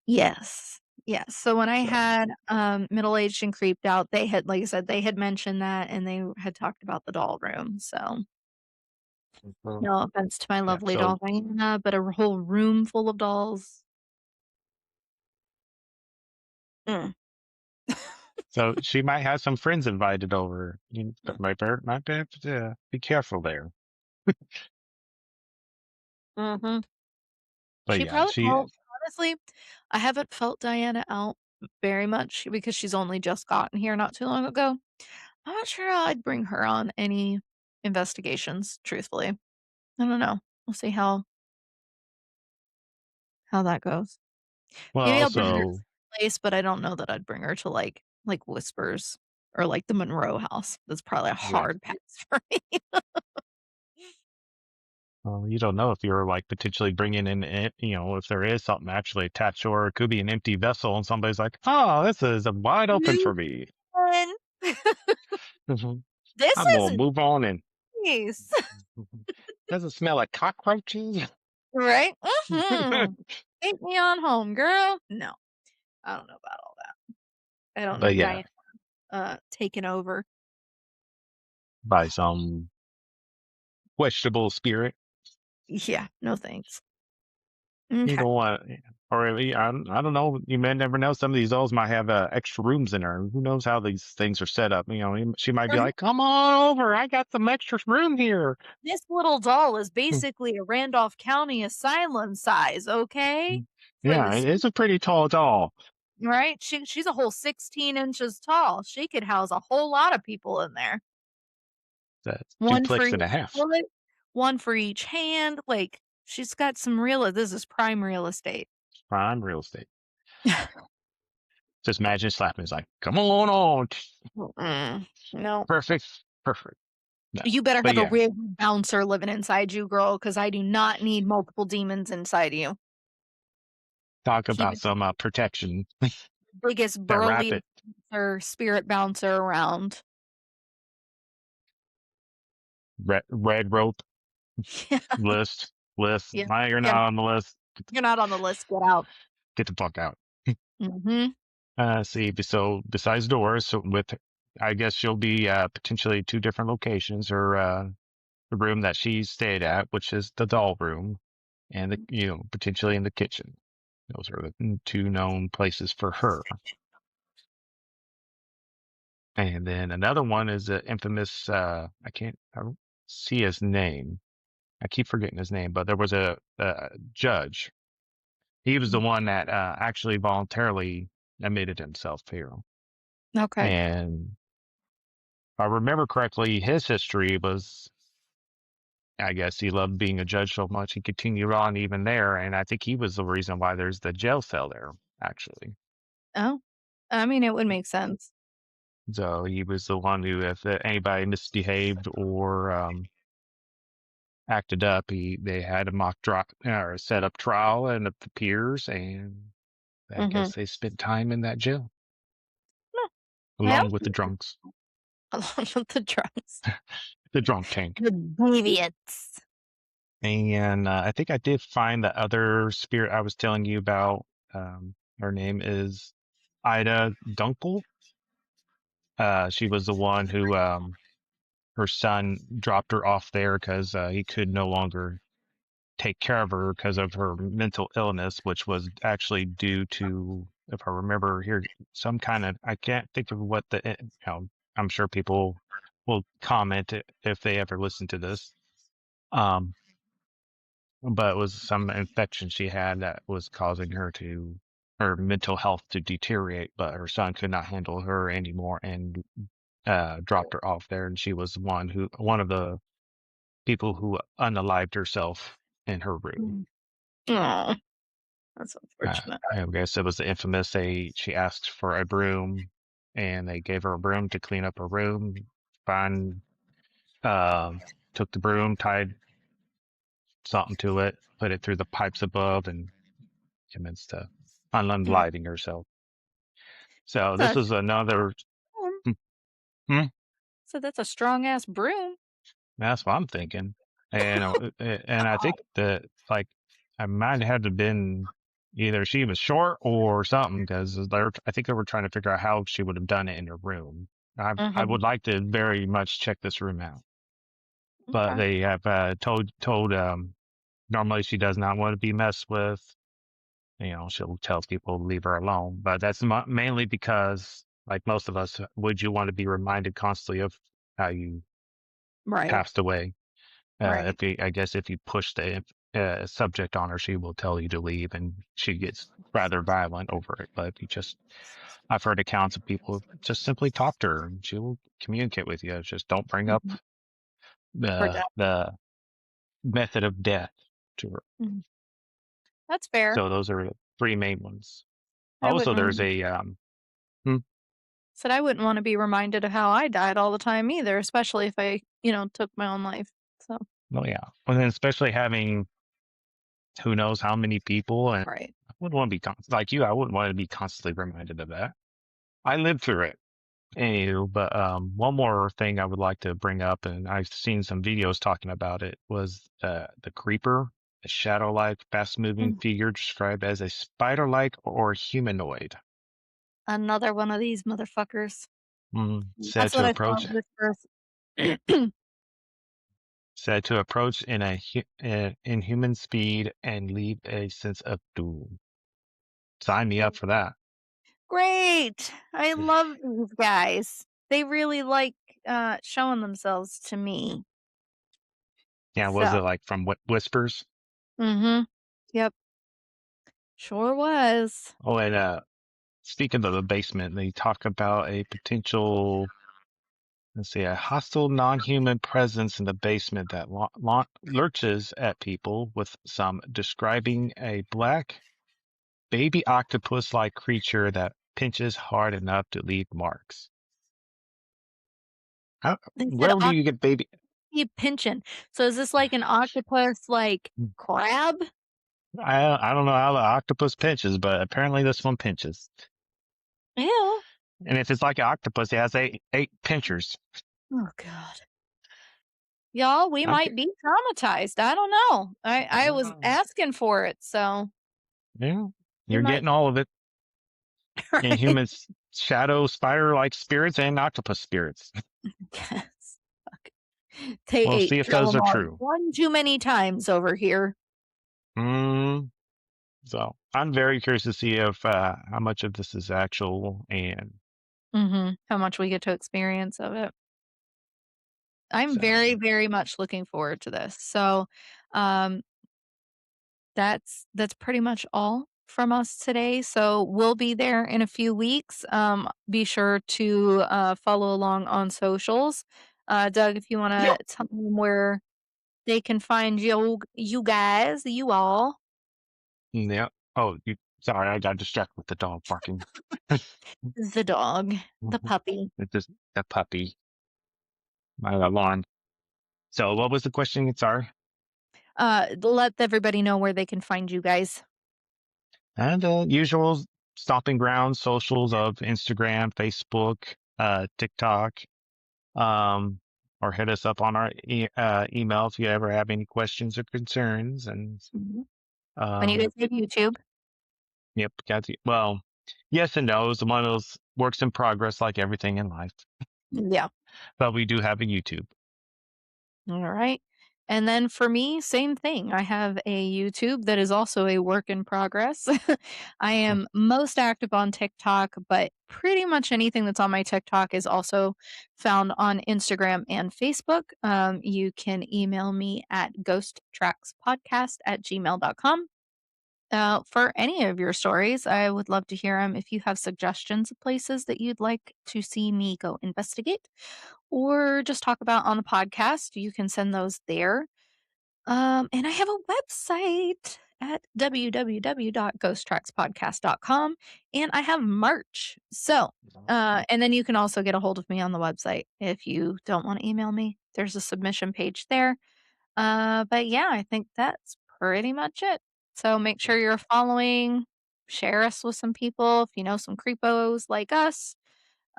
Yes. Yes. So when I So, had, Middle-Aged and Creeped Out, they had like I said, they had mentioned that and they had talked about the doll room, so so, no offense to my yeah, lovely so doll Diana, but a whole room full of dolls. Mm. so she might have some friends invited over. Might have to be careful there. Mhm. But She yeah, probably she won't. Honestly, I haven't felt Diana out very much because she's only just gotten here not too long ago. I'm not sure I'd bring her on any investigations, truthfully. I don't know. We'll see how that goes. well Maybe I'll bring her to also some place, but I don't know that I'd bring her to, like Whispers or, like, the Monroe house. That's probably a yeah. hard pass for me. Well, you don't know if you're like potentially bringing in, if there is something actually attached, or it could be an empty vessel, and somebody's like, "Oh, this is wide open New for me." one. Mhm. This I'm gonna is move on and nice. does it smell like cockroaches? Right? Mhm. Take me on home, girl. No, I don't know about all that. I don't But need yeah, Diana, taking over. by some questionable spirit. Yeah, no thanks. You Okay. don't want, or I don't know. You may never know. Some of these dolls might have extra rooms in her. Who knows how these things are set up? She might be Mhm. like, "Come on over. I got some extra room here." This little doll is Hmm. basically a Randolph County Asylum size, okay? For Yeah, this it is a pretty tall doll. right? She's a whole 16 inches tall. She could house a whole lot of people in there. That's two One for clicks and a each half. foot, one for each hand, like, she's got some real this is prime real estate. Prime real estate. Just imagine slapping. It's like, "Come on. No. Perfect, perfect." No, You better but have a yeah, real bouncer living inside you, girl, because I do not need multiple demons inside you. talk Keep about it some protection. biggest, That burliest rabbit, bouncer, spirit bouncer around. red rope Yeah, list. yeah, Why you're yeah. not on the list? You're not on the list, get out. Get the fuck out. Mhm. See, so besides doors, so with, I guess she'll be potentially two different locations, or the room that she stayed at, which is the doll room, and potentially in the kitchen. Those are the two known places for her. And then another one is the infamous. I don't see his name. I keep forgetting his name, but there was a judge. He was the Mm, one that actually voluntarily admitted himself here. okay. And if I remember correctly, his history was, I guess he loved being a judge so much he continued on even there. And I think he was the reason why there's the jail cell there, actually. Oh, I mean, it would make sense. So he was the one who, if anybody misbehaved or acted up, they had a mock trial or a set up trial and the peers, and I Mhm. guess they spent time in that jail No, well, along with the drunks, along with the drugs. the drunk tank. The deviants. And I think I did find the other spirit I was telling you about. Her name is Ida Dunkel. She was the one who her son dropped her off there because he could no longer take care of her because of her mental illness, which was actually due to, if I remember here, some kind of, I can't think of what I'm sure people will comment if they ever listen to this. Um, but it was some infection she had that was causing her mental health to deteriorate, but her son could not handle her anymore and dropped her off there. And she was one of the people who unalived herself in her room. Mm. Aw, that's unfortunate. I guess it was the infamous, she asked for a broom and they gave her a broom to clean up her room. Fine, took the broom, tied something to it, put it through the pipes above, and commenced Mm. unaliving herself. So this That's is another. um, Hmm, hmm, so that's a strong ass broom. that's what I'm thinking. And I think that, like, I might have to been either she was short or something, because I think they were trying to figure out how she would have done it in her room. I Mhm. would like to very much check this room out, but Okay. they have told normally she does not want to be messed with. She'll tell people to leave her alone, but that's mainly because, like most of us, would you want to be reminded constantly of how you Right. passed away? Right. I guess if you push the subject on her, she will tell you to leave, and she gets rather violent over it. But I've heard accounts of people who just simply talk to her, and she will communicate with you. It's just don't bring up Mhm. For death. the method of death to her. Mhm. That's fair. So those are the three main ones. I Also, there's wouldn't a hmm, said I wouldn't wanna be reminded of how I died all the time either, especially if I, took my own life. So oh yeah, and then especially having who knows how many people, and right. I wouldn't want to be like you. I wouldn't want to be constantly reminded of that. I lived through it. Anywho, but one more thing I would like to bring up, and I've seen some videos talking about it, was the creeper, a shadow-like, fast-moving Mm. figure described as a spider-like or humanoid, Another one of these motherfuckers. said That's what to I saw approach with first. said to approach in inhuman speed and leave a sense of doom. Sign me up for that. Great. I love these guys. They really like, showing themselves to me. Yeah, was So it like from Whispers? mhm. Yep, sure was. Oh, and speaking of the basement, they talk about a potential, let's see, a hostile non-human presence in the basement that lurches at people, with some describing a black baby octopus-like creature that pinches hard enough to leave marks. They said Where do you get baby? pinchin'. So is this like an octopus, like, crab? I don't know how the octopus pinches, but apparently this one pinches. Ew. And if it's like an octopus, it has eight pinchers. Oh god. Y'all, we Okay. might be traumatized. I don't know. I was Uh, asking for it, so yeah, we you're might getting all of it. right? Inhuman shadow spider-like spirits and octopus spirits. Yes. Fuck. They We'll ate see if those are calamari true. one too many times over here. Mm, so I'm very curious to see if how much of this is actual, and Mhm. How much we get to experience of it. I'm so very, very much looking forward to this. So, um, that's pretty much all from us today. So we'll be there in a few weeks. Be sure to follow along on socials. Doug, if you want to tell them where they can find you guys, you all, yeah. Oh, sorry, I got distracted with the dog barking. the dog, the puppy. It's just a puppy, my alarm. So what was the question? Sorry. Let everybody know where they can find you guys. And usual stomping grounds, socials of Instagram, Facebook, TikTok, um, or hit us up on our email if you ever have any questions or concerns. And Mhm. And you um, guys have YouTube. yep, well, yes and no. It's one of those works in progress, like everything in life. Yeah. But we do have a YouTube. All right. And then for me, same thing. I have a YouTube that is also a work in progress. I am most active on TikTok, but pretty much anything that's on my TikTok is also found on Instagram and Facebook. You can email me at ghosttrackspodcast@gmail.com. For any of your stories, I would love to hear them. If you have suggestions of places that you'd like to see me go investigate or just talk about on the podcast, you can send those there. And I have a website at www.ghosttrackspodcast.com, and I have merch. So, and then you can also get a hold of me on the website if you don't want to email me. There's a submission page there. But yeah, I think that's pretty much it. So make sure you're following, share us with some people if you know some creepos like us.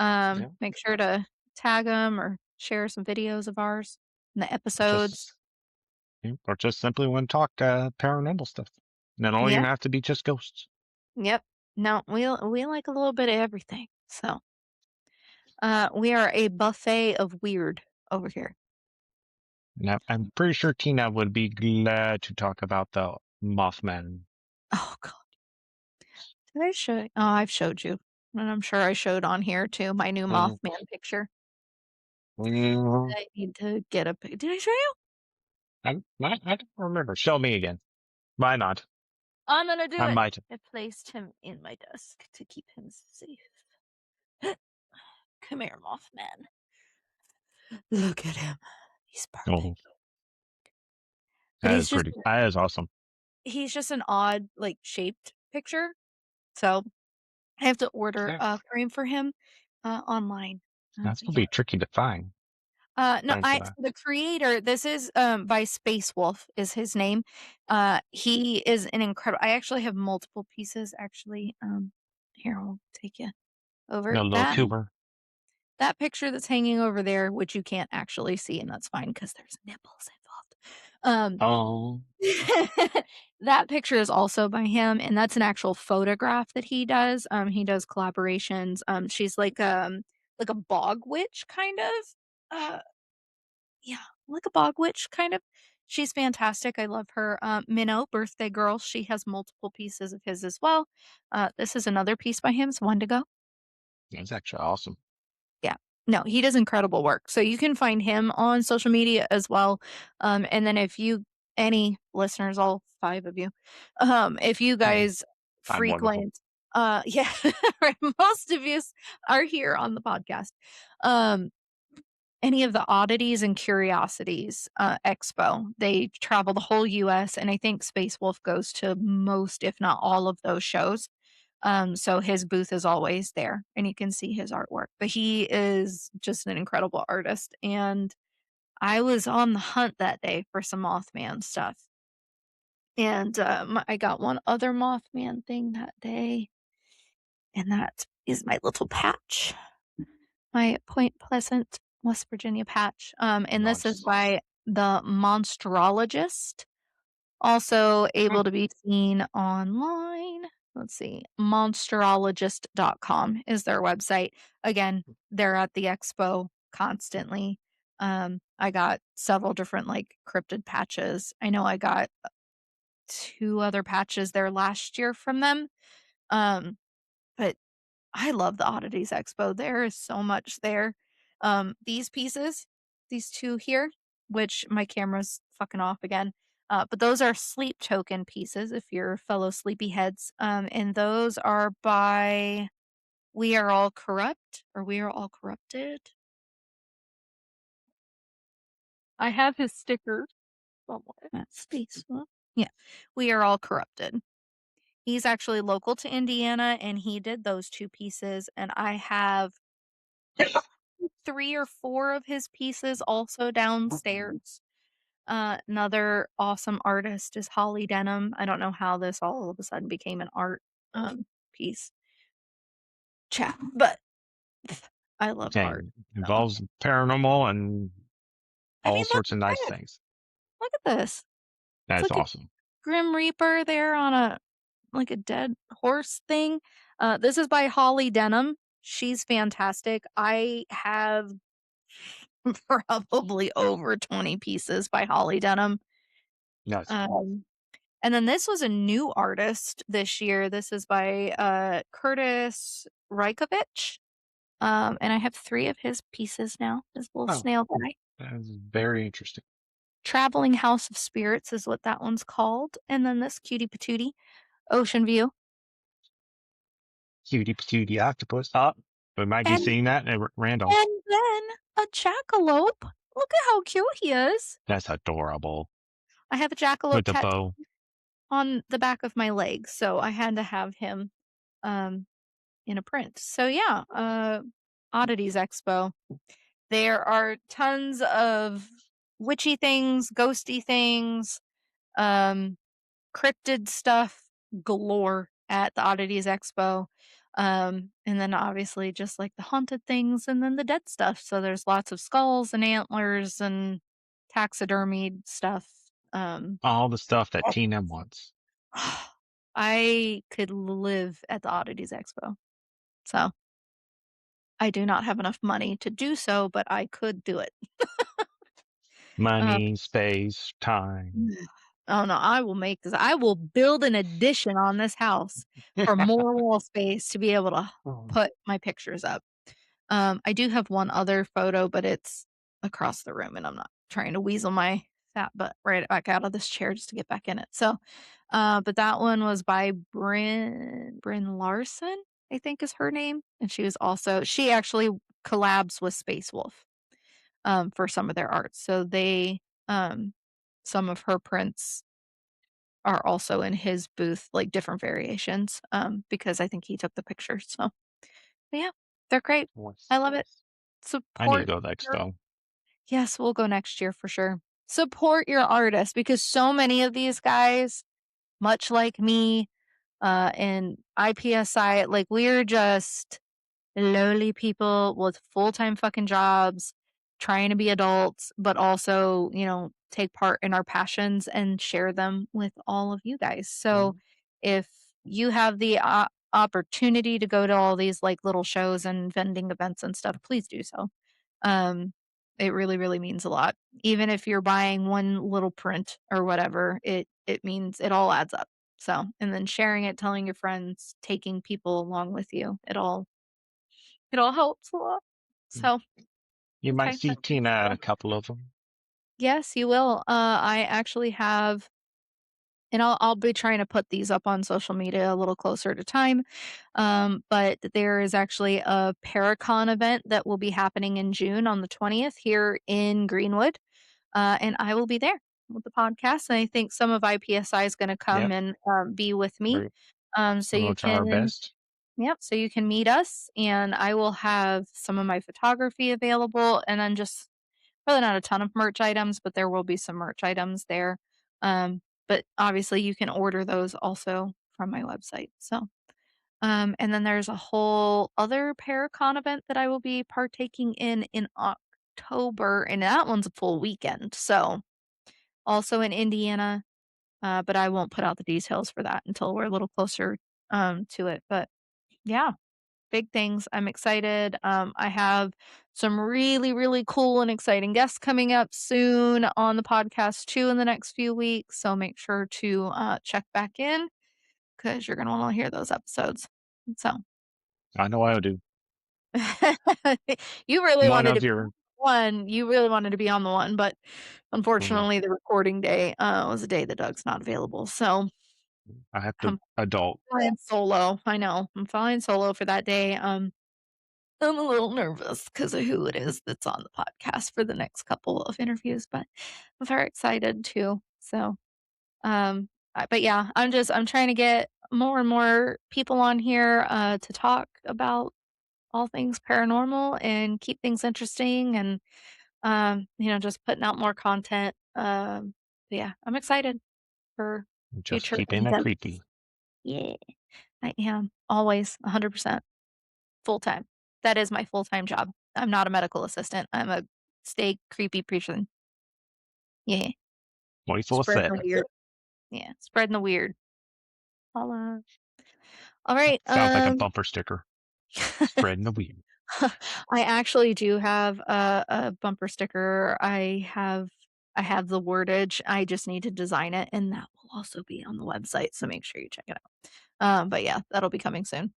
Yeah, Make sure to tag them or share some videos of ours and the episodes. just or just simply want to talk paranormal stuff. And it don't Yeah. even have to be just ghosts. Yep. No, we like a little bit of everything. So, we are a buffet of weird over here. Now, I'm pretty sure Tina would be glad to talk about the Mothman. Oh god. Did I show Oh, I've showed you. And I'm sure I showed on here too, my new Mm, Mothman picture. mm, I need to get a pic did I show you? I don't remember. Show me again. Why not? I'm gonna do I it. might. I placed him in my desk to keep him safe. Come here, Mothman. Look at him. He's Oh, perfect. But that is pretty. That is awesome. he's just an odd, like, shaped picture, so I have to order Yeah, a frame for him, online. that's gonna Yeah. be tricky to find. No, Frame for I that. the creator this is, by Space Wolf is his name. He is an incredible I actually have multiple pieces, actually, here, I'll take you over. A little tumor. That picture that's hanging over there, which you can't actually see, and that's fine because there's nipples involved. Oh, That picture is also by him, and that's an actual photograph that he does. He does collaborations. She's like a bog witch kind of. Uh, yeah. like a bog witch kind of. She's fantastic. I love her. Minnow, birthday girl. She has multiple pieces of his as well. This is another piece by him. It's Wendigo. That's actually awesome. Yeah. No, he does incredible work. So you can find him on social media as well. And then if you any listeners, all 5 of you, if you Hey, guys I'm one of them. frequent yeah, right, most of you are here on the podcast. Um, any of the oddities and curiosities expo. They travel the whole US and I think Space Wolf goes to most, if not all of those shows. So his booth is always there and you can see his artwork. But he is just an incredible artist. And I was on the hunt that day for some Mothman stuff. And I got one other Mothman thing that day. And that is my little patch, my Point Pleasant, West Virginia patch. And this is Nice. by the Monstrologist. Also able to be seen online. Let's see, monsterologist.com is their website. Again, they're at the expo constantly. I got several different like cryptid patches. I know I got 2 other patches there last year from them. But I love the Oddities Expo. There is so much there. These pieces, these 2 here, which my camera's fucking off again. But those are sleep token pieces if you're fellow sleepyheads. And those are by We Are All Corrupt or We Are All Corrupted. I have his sticker somewhere. That's Space. Yeah. We Are All Corrupted. He's actually local to Indiana and he did those 2 pieces and I have 3 or 4 of his pieces also downstairs. Another awesome artist is Holly Denham. I don't know how this all of a sudden became an art, piece chat, but I love art, Dang. so Involves paranormal and I all mean, look sorts of at nice this. things. Look at this. It's That's like a awesome. Grim Reaper there on a like a dead horse thing. This is by Holly Denham. She's fantastic. I have probably over 20 pieces by Holly Denham. Nice. Um, and then this was a new artist this year. This is by Curtis Rajkovic. And I have 3 of his pieces now. This little Oh, snail guy. that's very interesting. Traveling House of Spirits is what that one's called. And then this cutie patootie, Ocean View. Cutie patootie octopus. Oh, we might be And seeing that at Randolph. and then a jackalope. Look at how cute he is. That's adorable. I have a jackalope With the tattoo bow. on the back of my leg, so I had to have him um in a print. So yeah, Oddities Expo. There are tons of witchy things, ghosty things, um, cryptid stuff galore at the Oddities Expo. And then obviously just like the haunted things and then the dead stuff. So there's lots of skulls and antlers and taxidermied stuff. Um, All the stuff that Tina wants. I could live at the Oddities Expo. So I do not have enough money to do so, but I could do it. Uh, Money, space, time. oh no, I will make this. I will build an addition on this house for more wall space to be able to Oh. put my pictures up. I do have one other photo, but it's across the room, and I'm not trying to weasel my fat butt right back out of this chair just to get back in it. So, but that one was by Bryn Larson, I think is her name, and she actually collabs with Space Wolf for some of their art. So um, some of her prints are also in his booth, like different variations, because I think he took the pictures. So, but yeah, they're great. Nice. I love it. I need to Support go to the your expo. Yes, we'll go next year for sure. Support your artists because so many of these guys, much like me, and I-PSI, like we're just lowly people with full-time fucking jobs, trying to be adults, but also, take part in our passions and share them with all of you guys. So Mhm. if you have the opportunity to go to all these like little shows and vending events and stuff, please do so. Um, It really, really means a lot. Even if you're buying one little print or whatever, it means it all adds up. So, and then sharing it, telling your friends, taking people along with you, it all helps a lot. Mm. So, You might okay, see that's good Tina to at know. a couple of them. Yes, you will. I actually have, and I'll be trying to put these up on social media a little closer to time. But there is actually a Paracon event that will be happening in June on the 20th here in Greenwood. And I will be there with the podcast. And I think some of I-PSI is going to come Yep. and be with me. We're, So we're you gonna try our can, best. yep, so you can meet us, and I will have some of my photography available, and then just probably not a ton of merch items, but there will be some merch items there. But obviously you can order those also from my website. So, and then there's a whole other Paracon event that I will be partaking in October, and that one's a full weekend. So, also in Indiana, but I won't put out the details for that until we're a little closer to it. But yeah, big things. I'm excited. I have some really, really cool and exciting guests coming up soon on the podcast too in the next few weeks. So make sure to check back in because you're going to want to hear those episodes. So I know I do. you really One wanted to of be your, one. You really wanted to be on the one, but mhm, unfortunately, the recording day was a day that Doug's not available. So I have to I'm adult. flying solo. I know I'm flying solo for that day. I'm a little nervous because of who it is that's on the podcast for the next couple of interviews, but I'm very excited too. So, but yeah, I'm trying to get more and more people on here to talk about all things paranormal and keep things interesting and just putting out more content. Yeah, I'm excited for Just future keeping it endeavors. creepy. Yeah, I am always 100%. Full time. That is my full-time job. I'm not a medical assistant. I'm a stay creepy person. Yeah. Spreading the 24/7. weird. Yeah, spreading the weird. Holla. All right, Sounds like a bumper sticker. Spreading the weed. I actually do have a bumper sticker. I have the wordage. I just need to design it, and that will also be on the website, so make sure you check it out. But yeah, that'll be coming soon.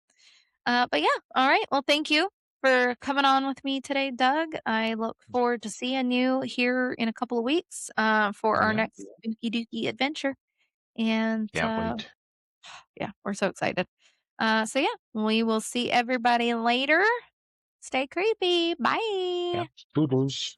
But yeah, all right. Well, thank you for coming on with me today, Doug. I look forward to seeing you here in a couple of weeks for our Yeah. next spooky dooky adventure. And Can't wait. yeah, we're so excited. So yeah, we will see everybody later. Stay creepy. Yeah. Bye. Boo boos.